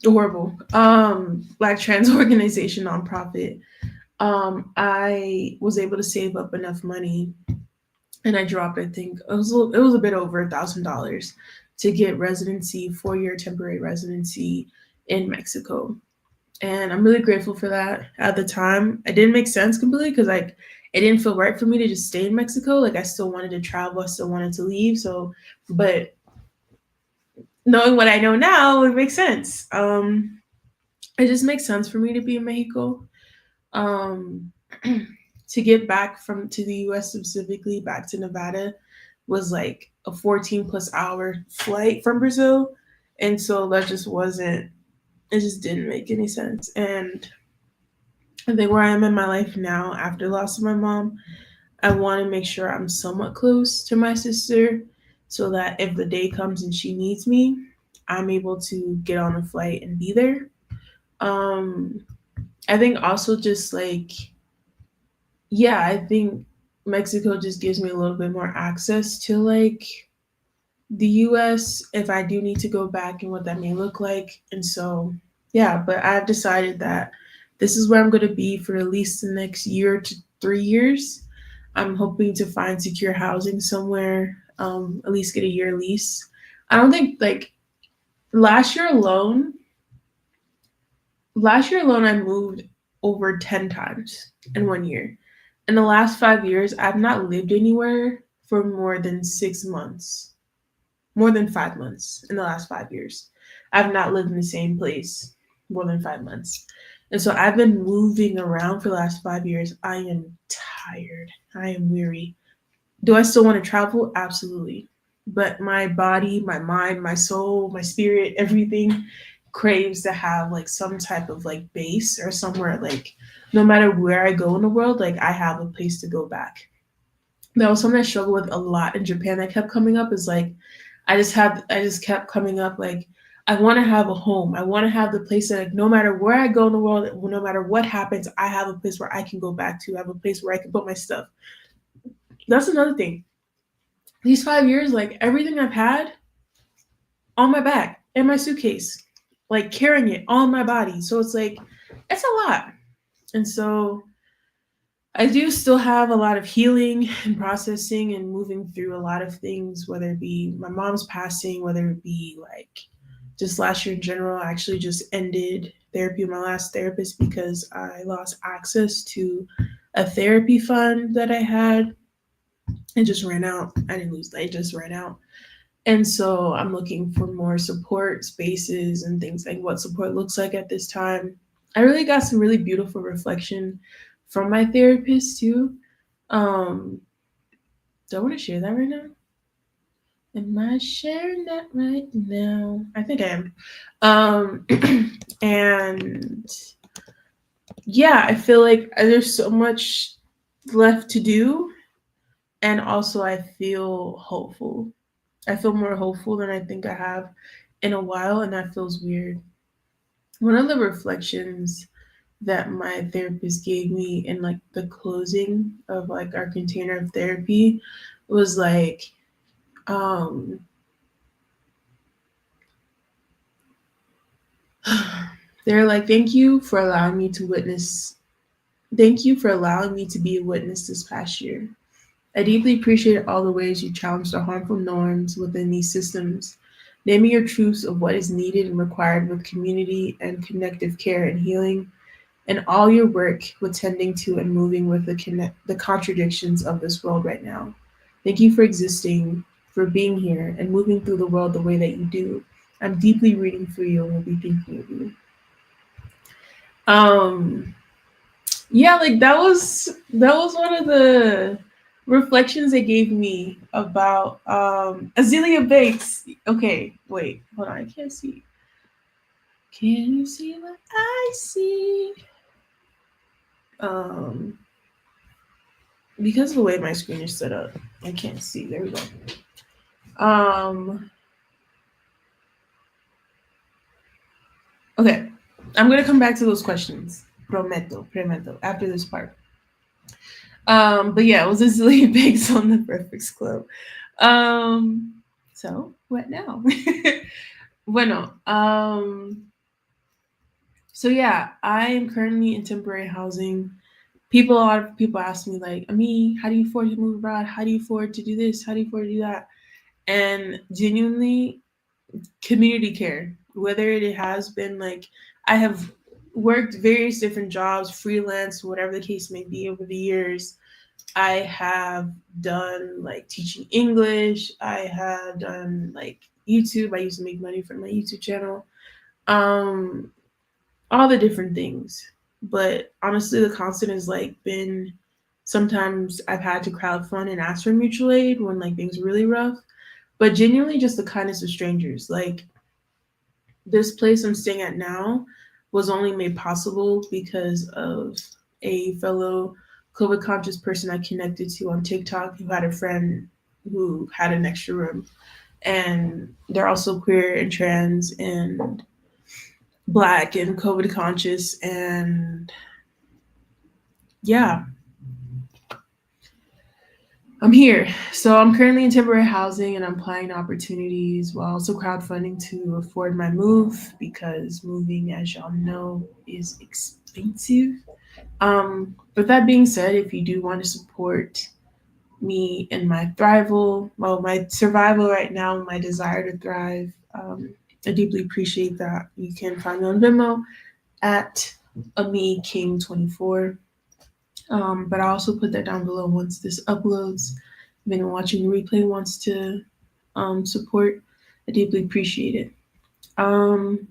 horrible Black trans organization nonprofit, I was able to save up enough money and I dropped, I think it was a bit over $1,000 to get residency, 4 year temporary residency in Mexico. And I'm really grateful for that. At the time, it didn't make sense completely because like it didn't feel right for me to just stay in Mexico. Like I still wanted to travel, I still wanted to leave. So, but knowing what I know now, it makes sense. It just makes sense for me to be in Mexico. Um, to get back from to the U.S. specifically back to Nevada was like a 14 plus hour flight from Brazil, and so that just wasn't. It just didn't make any sense. And I think where I am in my life now, after the loss of my mom, I want to make sure I'm somewhat close to my sister, so that if the day comes and she needs me, I'm able to get on a flight and be there. Um, I think also just like yeah, I think Mexico just gives me a little bit more access to like the US if I do need to go back and what that may look like. And so, yeah, but I've decided that this is where I'm going to be for at least the next year to 3 years. I'm hoping to find secure housing somewhere, at least get a year lease. I don't think like last year alone, last year alone, I moved over 10 times in 1 year. In the last 5 years, I've not lived anywhere for more than 6 months, more than 5 months in the last 5 years. I've not lived in the same place more than 5 months. And so I've been moving around for the last 5 years. I am tired. I am weary. Do I still want to travel? Absolutely. But my body, my mind, my soul, my spirit, everything craves to have like some type of like base or somewhere like no matter where I go in the world, like I have a place to go back. That was something I struggled with a lot in Japan that kept coming up is like I just kept coming up like I want to have a home. I want to have the place that like, no matter where I go in the world, no matter what happens, I have a place where I can go back to. I have a place where I can put my stuff. That's another thing. These 5 years, like everything I've had on my back in my suitcase, like carrying it on my body. So it's like, it's a lot. And so I do still have a lot of healing and processing and moving through a lot of things, whether it be my mom's passing, whether it be like just last year in general. I actually just ended therapy with my last therapist because I lost access to a therapy fund that I had. It just ran out. I didn't lose that, it just ran out. And so I'm looking for more support spaces and things like what support looks like at this time. I really got some really beautiful reflection from my therapist too. Um, do I want to share that right now? Am I sharing that right now? I think I am. Um, and yeah, I feel like there's so much left to do. And also, I feel hopeful. I feel more hopeful than I think I have in a while, and that feels weird. One of the reflections that my therapist gave me in like the closing of like our container of therapy was like, um, they're like, thank you for allowing me to witness. Thank you for allowing me to be a witness this past year. I deeply appreciate all the ways you challenge the harmful norms within these systems, naming your truths of what is needed and required with community and connective care and healing. and all your work with tending to and moving with the contradictions of this world right now. Thank you for existing, for being here, and moving through the world the way that you do. I'm deeply rooting for you and will be thinking of you. Um, yeah, like that was one of the reflections it gave me about Azealia Banks. Okay, wait, hold on, I can't see. Can you see what I see? Um, because of the way my screen is set up, I can't see. There we go. Um, okay, I'm gonna come back to those questions. Prometo, after this part. But yeah, it was a silly pigs on the Breakfast Club. Um, so what now? Bueno, so yeah, I am currently in temporary housing. A lot of people ask me like, Ami, how do you afford to move abroad? How do you afford to do this? How do you afford to do that? And genuinely, community care, whether it has been like, I have worked various different jobs, freelance, whatever the case may be over the years. I have done like teaching English. I have done like YouTube. I used to make money from my YouTube channel. Um, all the different things. But honestly, the constant has like been sometimes I've had to crowdfund and ask for mutual aid when like things are really rough. But genuinely, just the kindness of strangers. Like this place I'm staying at now was only made possible because of a fellow COVID conscious person I connected to on TikTok who had a friend who had an extra room. And they're also queer and trans and black and COVID conscious. And yeah, I'm here. So I'm currently in temporary housing and I'm applying opportunities while also crowdfunding to afford my move because moving, as y'all know, is expensive. But that being said, if you do want to support me in my thrival, well, my survival right now, my desire to thrive, I deeply appreciate that. You can find me on Venmo at Ami King 24. But I also put that down below once this uploads. If anyone watching the replay wants to support, I deeply appreciate it. Um,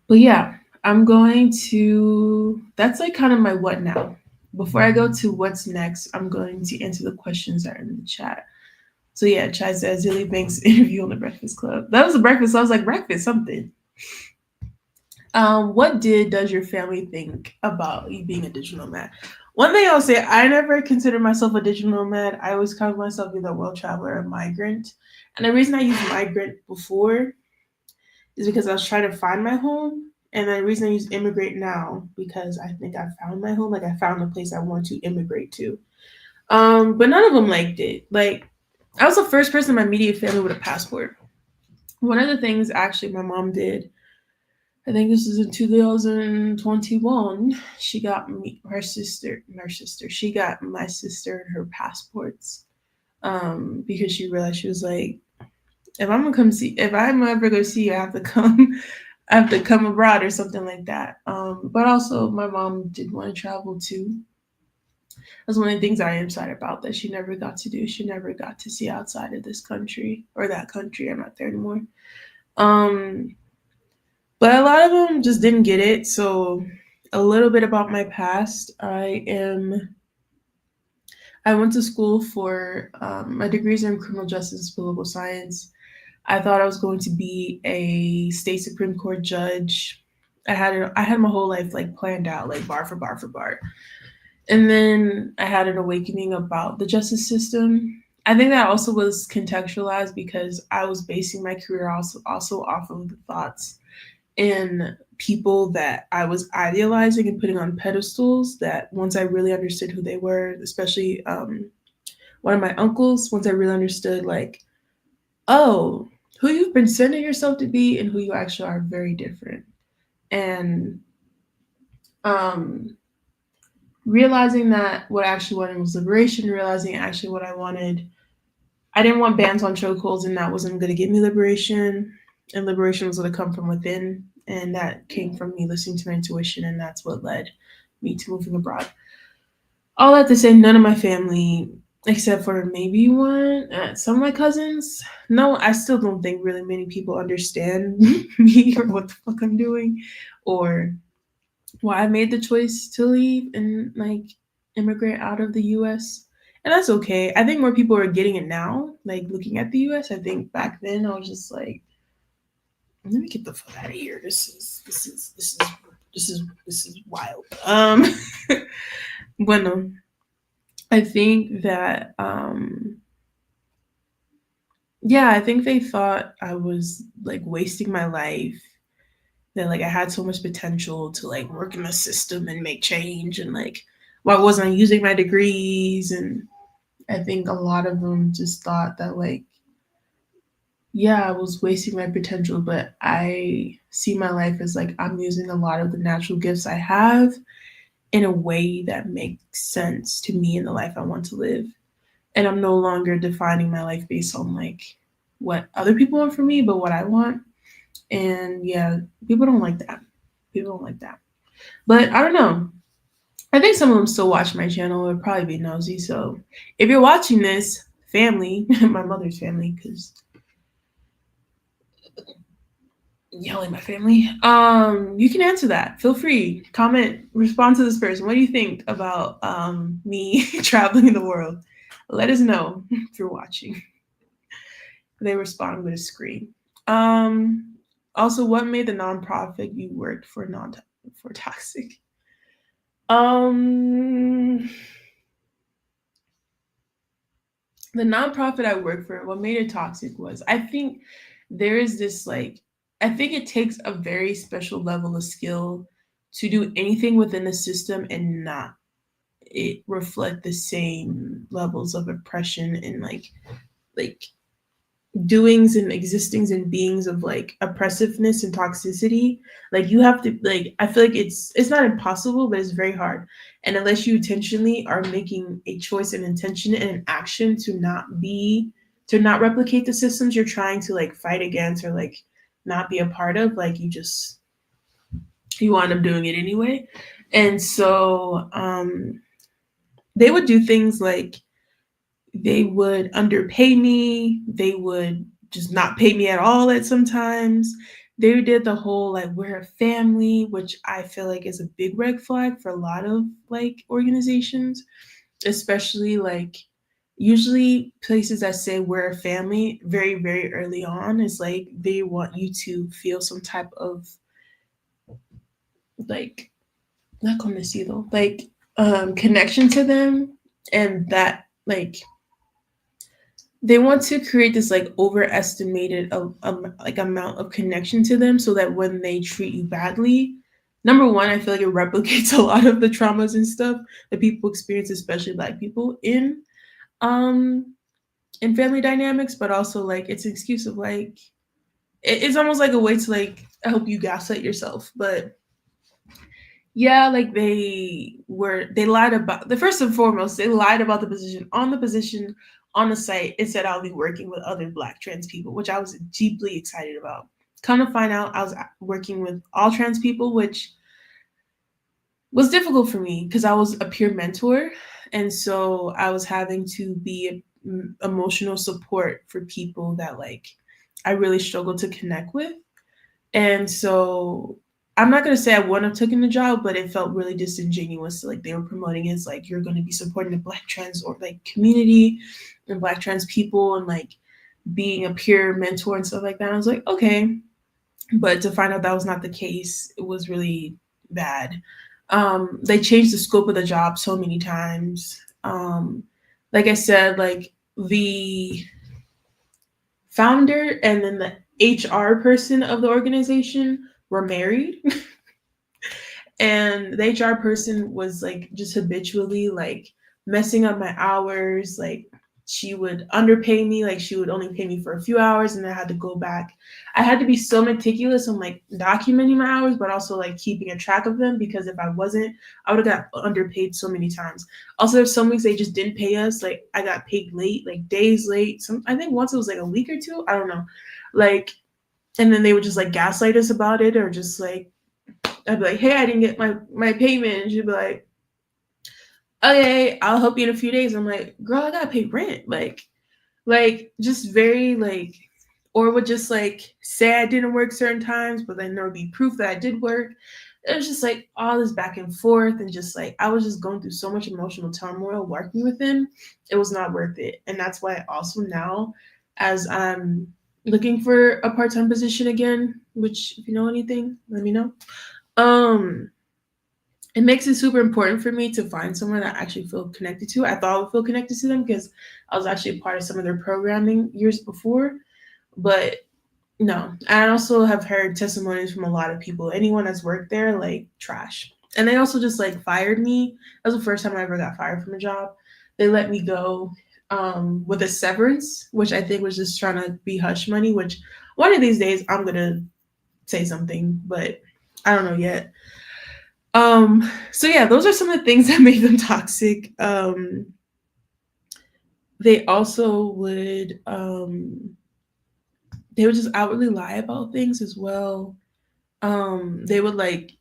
but yeah, I'm going to, that's like kind of my what now. Before I go to what's next, I'm going to answer the questions that are in the chat. So yeah, Chad says Zilly Banks interview on the Breakfast Club. That was a breakfast. So I was like, breakfast, something. What does your family think about you being a digital nomad? One thing I'll say, I never considered myself a digital nomad. I always count myself either a world traveler or migrant. And the reason I used migrant before is because I was trying to find my home. And the reason I use immigrate now, because I think I found my home, like I found the place I want to immigrate to. But none of them liked it. Like, I was the first person in my immediate family with a passport. One of the things actually my mom did, I think this is in 2021. She got me she got my sister her passports. Because she realized she was like, if I'm ever gonna see you, I have to come, I have to come abroad or something like that. But also my mom did want to travel too. That's one of the things I am sad about that she never got to do. She never got to see outside of this country or that country. I'm not there anymore. Um, but a lot of them just didn't get it. So a little bit about my past. I went to school for my degrees in criminal justice and political science. I thought I was going to be a state supreme court judge. I had my whole life like planned out, like bar for bar for bar. And then I had an awakening about the justice system. I think that also was contextualized because I was basing my career also off of the thoughts and people that I was idealizing and putting on pedestals that once I really understood who they were, especially one of my uncles, once I really understood like, oh, who you've been sending yourself to be and who you actually are very different. And um realizing that what I actually wanted was liberation, realizing actually what I wanted, I didn't want bans on chokeholds, and that wasn't going to give me liberation. And liberation was going to come from within. And that came from me listening to my intuition, and that's what led me to moving abroad. All that to say, none of my family, except for maybe one, some of my cousins, no, I still don't think really many people understand me or what the fuck I'm doing or why I made the choice to leave and like immigrate out of the US. And that's okay. I think more people are getting it now, like looking at the US. I think back then I was just like, let me get the fuck out of here. This is wild. Bueno, I think that yeah, I think they thought I was like wasting my life. That like I had so much potential to like work in the system and make change and like why wasn't I using my degrees? And I think a lot of them just thought that like yeah, I was wasting my potential, but I see my life as like I'm using a lot of the natural gifts I have in a way that makes sense to me in the life I want to live. And I'm no longer defining my life based on like what other people want from me, but what I want. And yeah, people don't like that. People don't like that. But I don't know. I think some of them still watch my channel or probably be nosy. So if you're watching this, family, my mother's family, because yelling my family, you can answer that. Feel free, comment, respond to this person. What do you think about me traveling the world? Let us know if you're watching. They respond with a screen. Um, Also, what made the nonprofit you worked for non for toxic? Um, the nonprofit I worked for, what made it toxic was I think there is this like I think it takes a very special level of skill to do anything within the system and not it reflect the same levels of oppression and like doings and existings and beings of like oppressiveness and toxicity. Like you have to like I feel like it's not impossible, but it's very hard. And unless you intentionally are making a choice and intention and an action to not replicate the systems you're trying to like fight against or like not be a part of, like you wind up doing it anyway. And so they would do things like they would underpay me. They would just not pay me at all at sometimes. They did the whole like we're a family, which I feel like is a big red flag for a lot of like organizations, especially like usually places that say we're a family very, very early on is like they want you to feel some type of like not conocido, like connection to them and that like they want to create this like overestimated like amount of connection to them so that when they treat you badly, number one, I feel like it replicates a lot of the traumas and stuff that people experience, especially black people um in family dynamics, but also like it's an excuse of like it's almost like a way to like help you gaslight yourself. But yeah, like they lied about the first and foremost, they lied about the position on the site. It said I'll be working with other black trans people, which I was deeply excited about. Come to find out I was working with all trans people, which was difficult for me because I was a peer mentor. And so I was having to be emotional support for people that like I really struggled to connect with. And so I'm not gonna say I wouldn't have taken the job, but it felt really disingenuous. Like they were promoting it as like you're gonna be supporting the black trans or like community and black trans people and like being a peer mentor and stuff like that. I was like, okay. But to find out that was not the case, it was really bad. They changed the scope of the job so many times. Like I said, like the founder and then the HR person of the organization were married. And the HR person was like just habitually like messing up my hours. Like she would underpay me, like she would only pay me for a few hours and then I had to go back. I had to be so meticulous on like documenting my hours, but also like keeping a track of them because if I wasn't, I would have got underpaid so many times. Also, there's some weeks they just didn't pay us. Like I got paid late, like days late. Some I think once it was like a week or two. I don't know. Like And then they would just like gaslight us about it, or just like, I'd be like, hey, I didn't get my payment. And she'd be like, okay, I'll help you in a few days. I'm like, girl, I gotta pay rent. Like just very like, or would just like say I didn't work certain times, but then there would be proof that I did work. It was just like all this back and forth, and just like I was just going through so much emotional turmoil working with him. It was not worth it. And that's why also now, as I'm looking for a part-time position again, which if you know anything, let me know. Um it makes it super important for me to find someone that I actually feel connected to. I thought I would feel connected to them because I was actually a part of some of their programming years before, but no. I also have heard testimonies from a lot of people. Anyone that's worked there, like trash. And they also just like fired me. That was the first time I ever got fired from a job. They let me go with a severance, which I think was just trying to be hush money, which one of these days I'm going to say something, but I don't know yet. So yeah, those are some of the things that make them toxic. They also they would just outwardly lie about things as well. They would like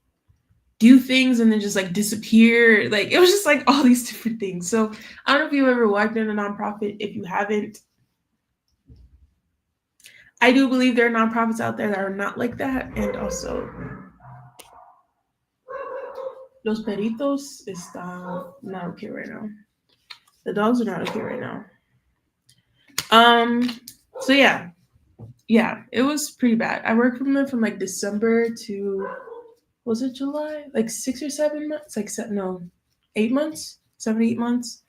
do things and then just like disappear. Like it was just like all these different things. So I don't know if you've ever worked in a nonprofit. If you haven't, I do believe there are nonprofits out there that are not like that. And also, los peritos están not okay right now. The dogs are not okay right now. Um. So yeah, it was pretty bad. I worked from them from like December to, was it July? Like 6 or 7 months? Like no, 8 months, 7 8 months.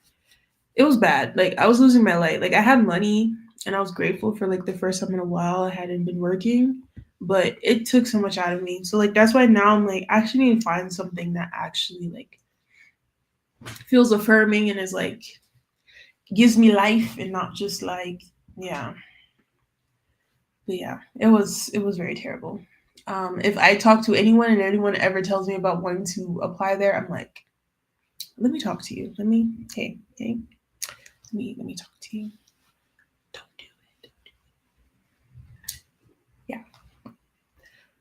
It was bad. Like I was losing my light. Like I had money and I was grateful for like the first time in a while I hadn't been working, but it took so much out of me. So like that's why now I'm like I actually need to find something that actually like feels affirming and is like gives me life and not just like yeah. But yeah, it was very terrible. If I talk to anyone and anyone ever tells me about wanting to apply there, I'm like, let me talk to you. Hey, let me talk to you. Don't do it. Yeah.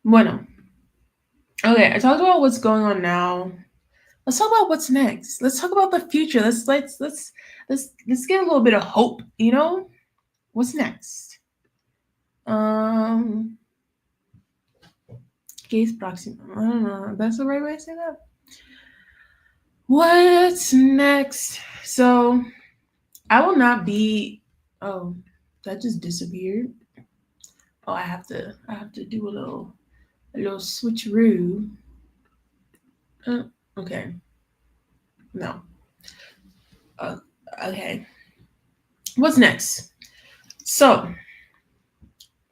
Bueno. Okay, I talked about what's going on now. Let's talk about what's next. Let's talk about the future. Let's get a little bit of hope. What's next? Um, Gaze proxima. I don't know. That's the right way to say that. What's next? So I will not be. Oh, that just disappeared. Oh, I have to do a little switcheroo. Uh, okay, no. Uh, okay. What's next? So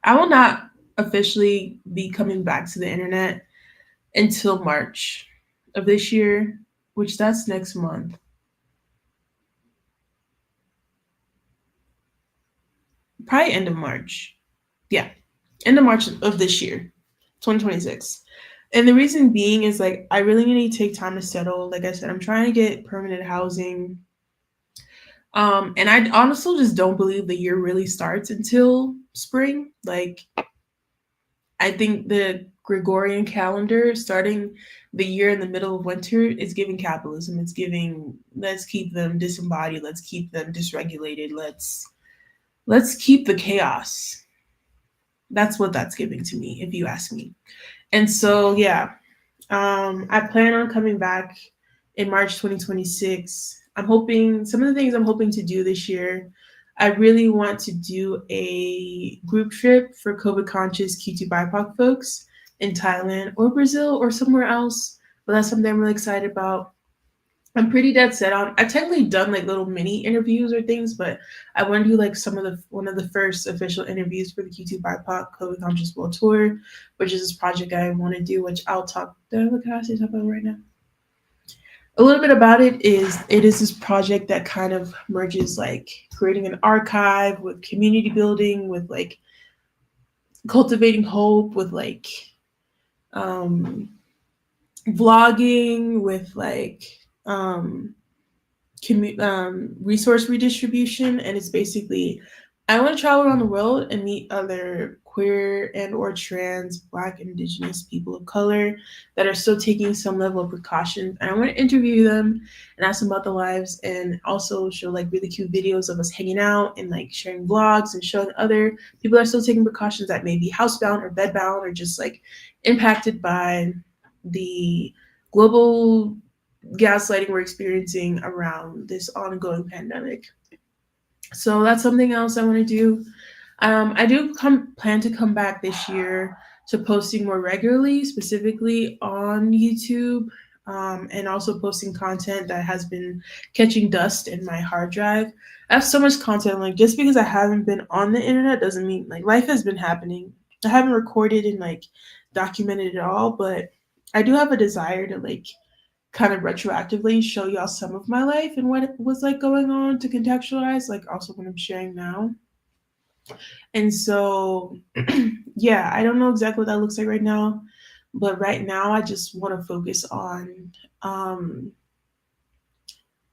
I will not officially be coming back to the internet until March of this year, which that's next month. Probably end of March. Yeah, end of March of this year, 2026. And the reason being is like I really need to take time to settle. Like I said, I'm trying to get permanent housing. And I honestly just don't believe the year really starts until spring. Like I think the Gregorian calendar starting the year in the middle of winter is giving capitalism. It's giving let's keep them disembodied, let's keep them dysregulated, let's keep the chaos. That's what that's giving to me, if you ask me. And so yeah, I plan on coming back in March 2026. I'm hoping some of the things I'm hoping to do this year. I really want to do a group trip for COVID conscious Q2 BIPOC folks in Thailand or Brazil or somewhere else. But that's something I'm really excited about. I'm pretty dead set on. I've technically done like little mini interviews or things, but I want to do like one of the first official interviews for the Q2 BIPOC COVID Conscious World Tour, which is this project I want to do, which I'll talk. What can I say talk about right now? A little bit about it is this project that kind of merges like creating an archive with community building, with like cultivating hope, with like um, vlogging, with like resource redistribution. And it's basically I want to travel around the world and meet other queer and or trans, Black, Indigenous people of color that are still taking some level of precautions. And I want to interview them and ask them about their lives, and also show like really cute videos of us hanging out and like sharing vlogs and showing other people that are still taking precautions that may be housebound or bedbound or just like impacted by the global gaslighting we're experiencing around this ongoing pandemic. So that's something else I want to do. I do plan to come back this year to posting more regularly, specifically on YouTube, and also posting content that has been catching dust in my hard drive. I have so much content. Like, just because I haven't been on the internet doesn't mean like life has been happening. I haven't recorded and like documented it all, but I do have a desire to like kind of retroactively show y'all some of my life and what it was like going on, to contextualize like also what I'm sharing now. And so, yeah, I don't know exactly what that looks like right now, but right now I just want to focus on, um,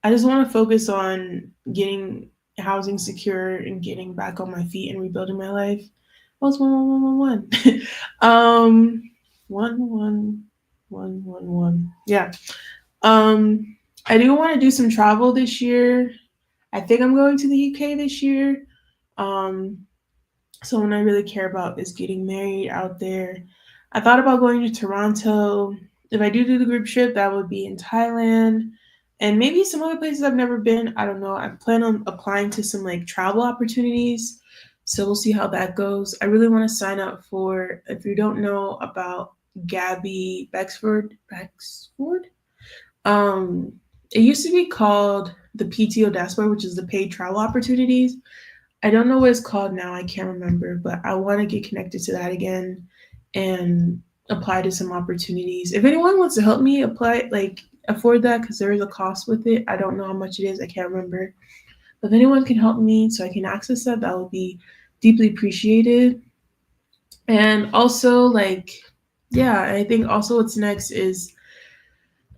I just want to focus on getting housing secure and getting back on my feet and rebuilding my life. Oh, it's 11111. One one one one one. Yeah. I do want to do some travel this year. I think I'm going to the UK this year. Um, Someone I really care about is getting married out there. I thought about going to Toronto. If I do the group trip, that would be in Thailand and maybe some other places I've never been. I don't know. I plan on applying to some like travel opportunities. So we'll see how that goes. I really want to sign up for, if you don't know about Gabby Bexford, it used to be called the PTO Dashboard, which is the paid travel opportunities. I don't know what it's called now. I can't remember, but I want to get connected to that again and apply to some opportunities. If anyone wants to help me apply, like afford that, because there is a cost with it. I don't know how much it is. I can't remember. But if anyone can help me so I can access that, that would be deeply appreciated. And also, like, yeah, I think also what's next is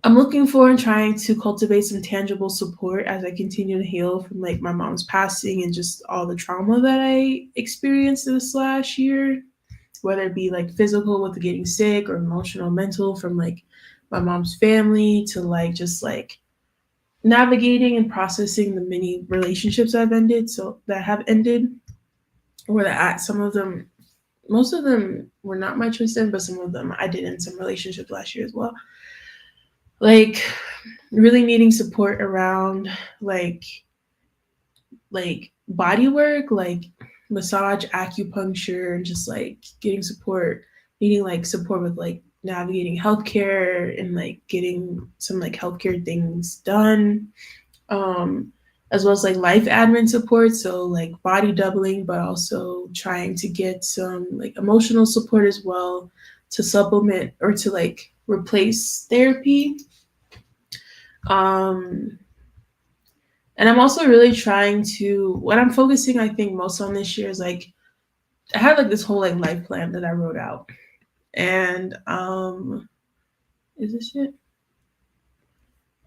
I'm looking for and trying to cultivate some tangible support as I continue to heal from like my mom's passing and just all the trauma that I experienced this last year, whether it be like physical with getting sick or emotional, mental from like my mom's family to like just like navigating and processing the many relationships that have ended, or that some of them, most of them were not my choice in, but some of them I did in some relationships last year as well. Like really needing support around like body work, like massage, acupuncture, and just like getting support, needing like support with like navigating healthcare and like getting some like healthcare things done. Um, as well as like life admin support, so like body doubling, but also trying to get some like emotional support as well to supplement or to like replace therapy. Um, and I'm also really trying to, what I'm focusing, I think, most on this year is like, I have like this whole like life plan that I wrote out. And is this it?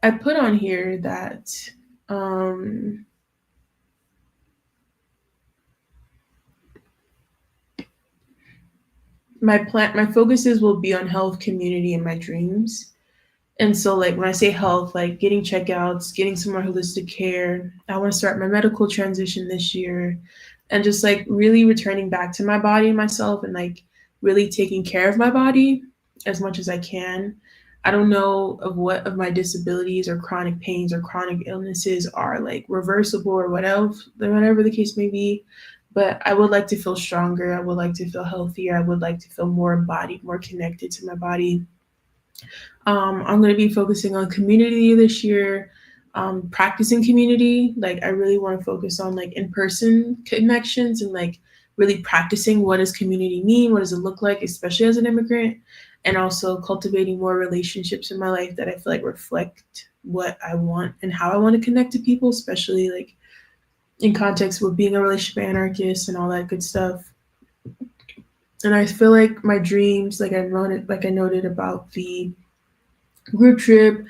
I put on here that um my focuses will be on health, community, and my dreams. And so, like, when I say health, like getting checkouts, getting some more holistic care, I want to start my medical transition this year and just like really returning back to my body and myself and like really taking care of my body as much as I can. I don't know of what of my disabilities or chronic pains or chronic illnesses are like reversible or whatever the case may be. But I would like to feel stronger. I would like to feel healthier. I would like to feel more embodied, more connected to my body. I'm going to be focusing on community this year, practicing community. Like, I really want to focus on like in-person connections and like really practicing what does community mean, what does it look like, especially as an immigrant, and also cultivating more relationships in my life that I feel like reflect what I want and how I want to connect to people, especially like in context with being a relationship anarchist and all that good stuff. And I feel like my dreams, like I noted about the group trip,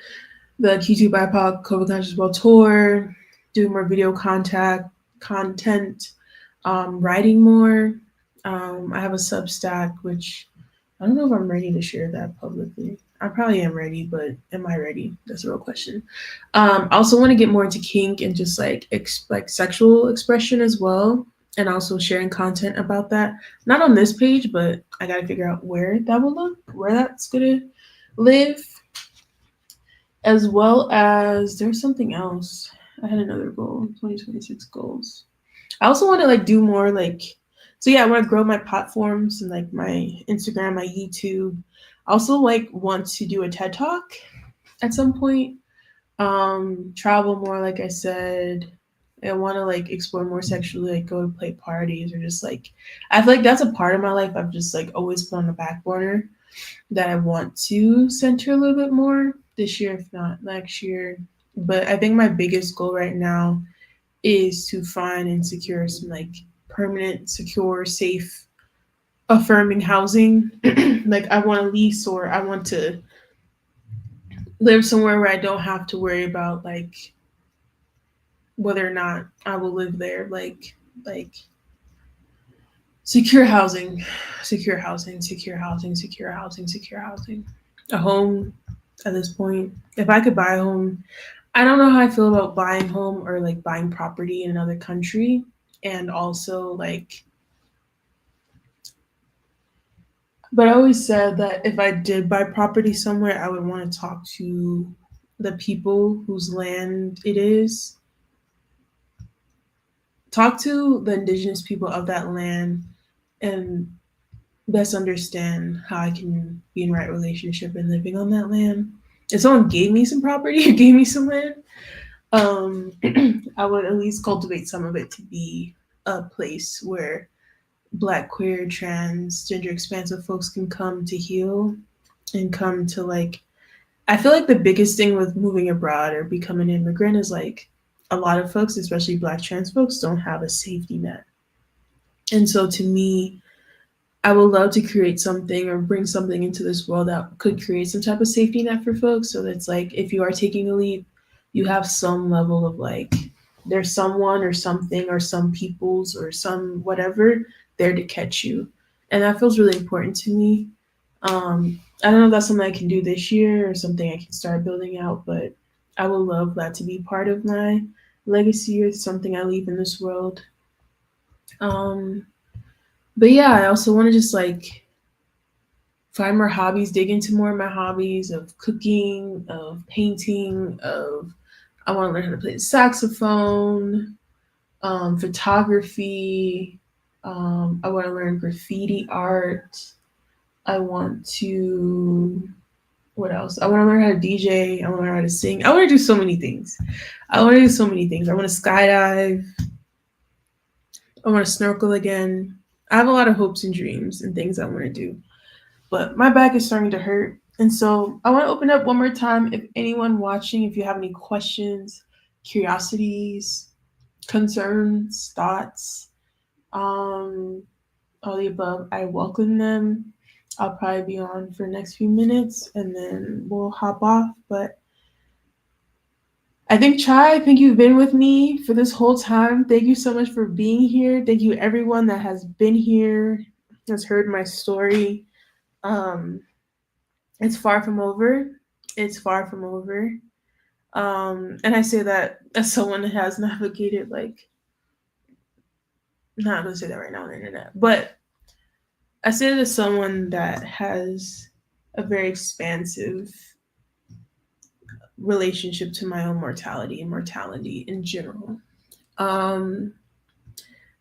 the Q2 BIPOC COVID Conscious World Tour, doing more video content, writing more, I have a Substack, which I don't know if I'm ready to share that publicly. I probably am ready, but am I ready? That's a real question. I also want to get more into kink and just like like sexual expression as well, and also sharing content about that. Not on this page, but I got to figure out where that will look, where that's gonna live, as well as there's something else. I had another goal, 2026 goals. I also want to like do more like, so yeah, I want to grow my platforms and like my Instagram, my YouTube. I also like want to do a TED Talk at some point. Travel more, like I said. I want to like explore more sexually, like go to play parties or just like, I feel like that's a part of my life I've just like always put on the back burner that I want to center a little bit more this year, if not next year. But I think my biggest goal right now is to find and secure some like permanent, secure, safe, affirming housing. Like I want to lease or I want to live somewhere where I don't have to worry about like whether or not I will live there. Like secure housing, secure housing, secure housing, secure housing, secure housing. A home at this point. If I could buy a home, I don't know how I feel about buying home or like buying property in another country. And also like, but I always said that if I did buy property somewhere, I would want to talk to the people whose land it is, talk to the indigenous people of that land, and best understand how I can be in right relationship and living on that land. If someone gave me some property or gave me some land, um, I would at least cultivate some of it to be a place where Black, queer, trans, gender expansive folks can come to heal and come to like. I feel like the biggest thing with moving abroad or becoming an immigrant is like a lot of folks, especially Black trans folks, don't have a safety net. And so to me, I would love to create something or bring something into this world that could create some type of safety net for folks. So that's like if you are taking a leap, you have some level of like there's someone or something or some peoples or some whatever there to catch you. And that feels really important to me. I don't know if that's something I can do this year or something I can start building out, but I would love that to be part of my legacy or something I leave in this world. Um, but yeah, I also want to just like find more hobbies, dig into more of my hobbies of cooking, of painting, of I want to learn how to play the saxophone, photography. I want to learn graffiti art. I want to what else? I want to learn how to DJ. I want to learn how to sing. I want to do so many things. I want to do so many things. I want to skydive. I want to snorkel again. I have a lot of hopes and dreams and things I want to do. But my back is starting to hurt. And so I want to open up one more time. If anyone watching, if you have any questions, curiosities, concerns, thoughts, um, all the above, I welcome them. I'll probably be on for the next few minutes and then we'll hop off. But I think, Chai, I think you've been with me for this whole time. Thank you so much for being here. Thank you, everyone that has been here, has heard my story. Um, it's far from over. It's far from over. And I say that as someone that has navigated, like, not gonna say that right now on the internet, but I say it as someone that has a very expansive relationship to my own mortality and mortality in general. Um,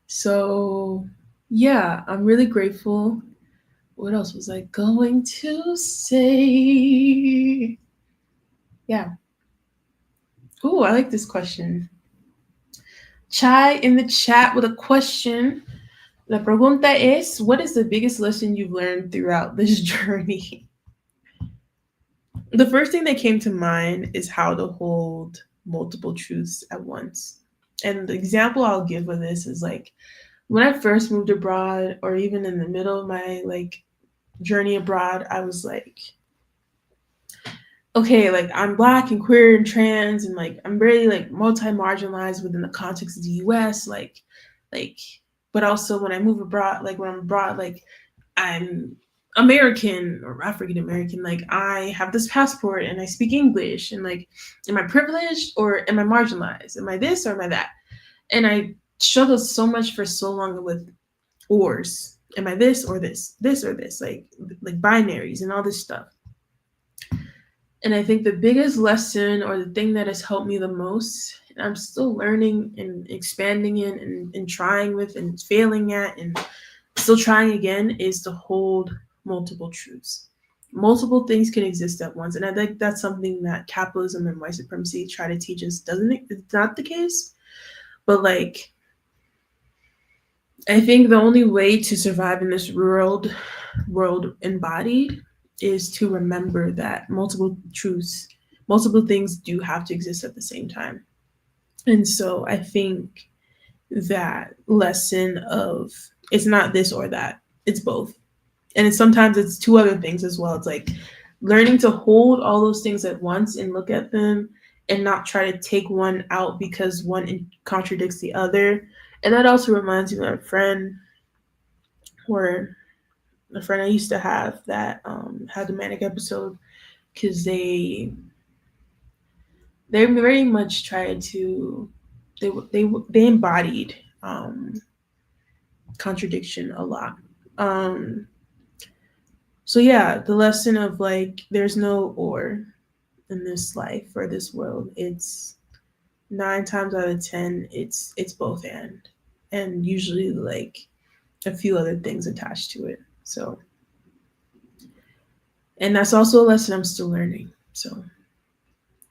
so yeah, I'm really grateful. What else was I going to say? Yeah. Ooh, I like this question. Chai in the chat with a question. La pregunta es, what is the biggest lesson you've learned throughout this journey? The first thing that came to mind is how to hold multiple truths at once. And the example I'll give of this is like when I first moved abroad or even in the middle of my like journey abroad, I was like, okay, like I'm black and queer and trans and like I'm very like multi-marginalized within the context of the US. Like but also when I move abroad, like when I'm abroad, like I'm American or African American, like I have this passport and I speak English, and like, am I privileged or am I marginalized? Am I this or am I that? And I struggled so much for so long with ors. Am I this or this or this, like binaries and all this stuff. And I think the biggest lesson or the thing that has helped me the most, and I'm still learning and expanding in and trying with and failing at and still trying again, is to hold multiple truths. Multiple things can exist at once. And I think that's something that capitalism and white supremacy try to teach us. It's not the case. But like, I think the only way to survive in this world embodied is to remember that multiple truths, multiple things do have to exist at the same time. And so I think that lesson of it's not this or that, it's both. And sometimes it's two other things as well. It's like learning to hold all those things at once and look at them and not try to take one out because one contradicts the other. And that also reminds me of or a friend I used to have that had the manic episode because they very much tried to they embodied contradiction a lot. Um, so yeah, the lesson of like there's no or in this life or this world. It's 9 times out of 10, it's both and usually like a few other things attached to it. So, and that's also a lesson I'm still learning. So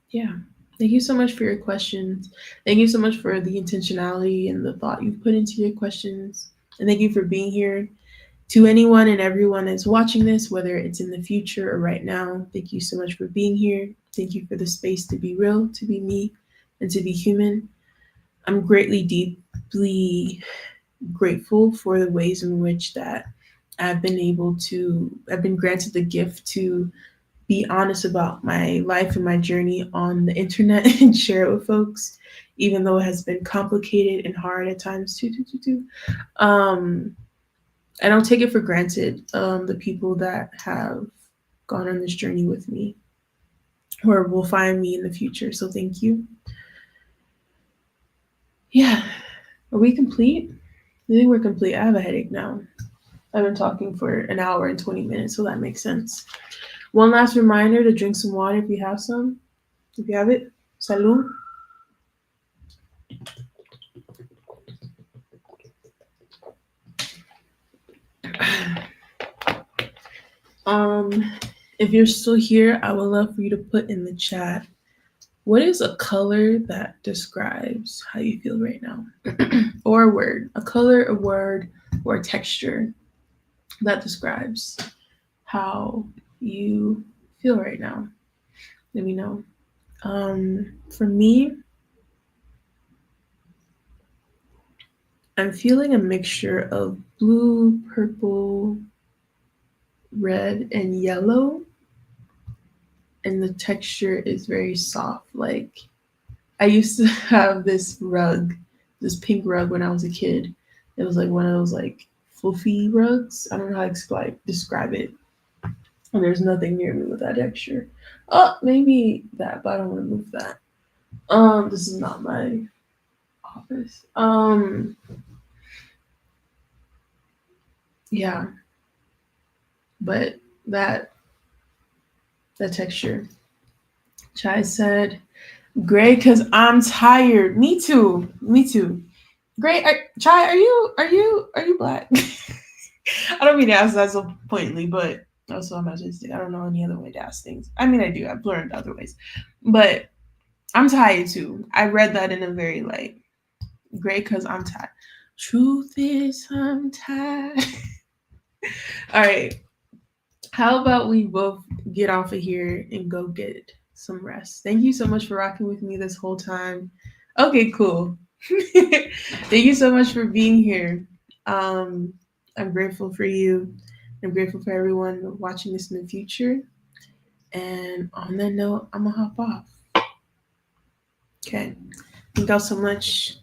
yeah. Thank you so much for your questions. Thank you so much for the intentionality and the thought you've put into your questions. And thank you for being here. To anyone and everyone that's watching this, whether it's in the future or right now, thank you so much for being here. Thank you for the space to be real, to be me, and to be human. I'm deeply grateful for the ways in which that I've been granted the gift to be honest about my life and my journey on the internet and share it with folks, even though it has been complicated and hard at times too. Um, I don't take it for granted, the people that have gone on this journey with me or will find me in the future. So thank you. Yeah. Are we complete? I think we're complete. I have a headache now. I've been talking for an hour and 20 minutes, so that makes sense. One last reminder to drink some water if you have some. If you have it, salud. Um, if you're still here, I would love for you to put in the chat, what is a color that describes how you feel right now? Or a word, a color, a word, or a texture that describes how you feel right now. Let me know. For me, I'm feeling a mixture of blue, purple, red, and yellow. And the texture is very soft. Like I used to have this rug, this pink rug when I was a kid. It was like one of those like fluffy rugs. I don't know how to describe it. And there's nothing near me with that texture. Oh, maybe that, but I don't want to move that. This is not my office. Yeah, but that texture. Chai said, "Great, cause I'm tired." Me too. Me too. Great. Chai, are you black? I don't mean to ask that so pointedly, but also I'm autistic. I don't know any other way to ask things. I mean, I do. I've learned other ways, but I'm tired too. I read that in a very like great because I'm tired. Truth is, I'm tired. All right. How about we both get off of here and go get some rest? Thank you so much for rocking with me this whole time. Okay, cool. Thank you so much for being here. I'm grateful for you. I'm grateful for everyone watching this in the future. And on that note, I'm gonna hop off. Okay. Thank y'all so much.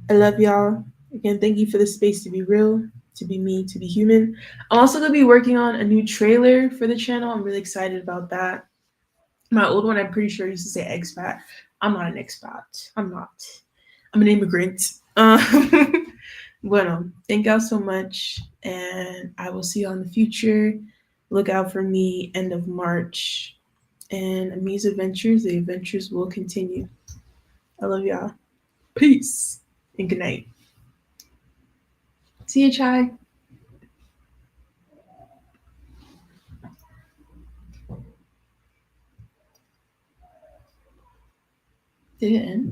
I love y'all. Again, thank you for the space to be real, to be me, to be human. I'm also going to be working on a new trailer for the channel. I'm really excited about that. My old one, I'm pretty sure, used to say expat. I'm not an expat. I'm not. I'm an immigrant. Bueno, thank y'all so much, and I will see you on the future. Look out for me end of March. And Ami's adventures, the adventures will continue. I love y'all. Peace and good night. See you, Chai. Did it end?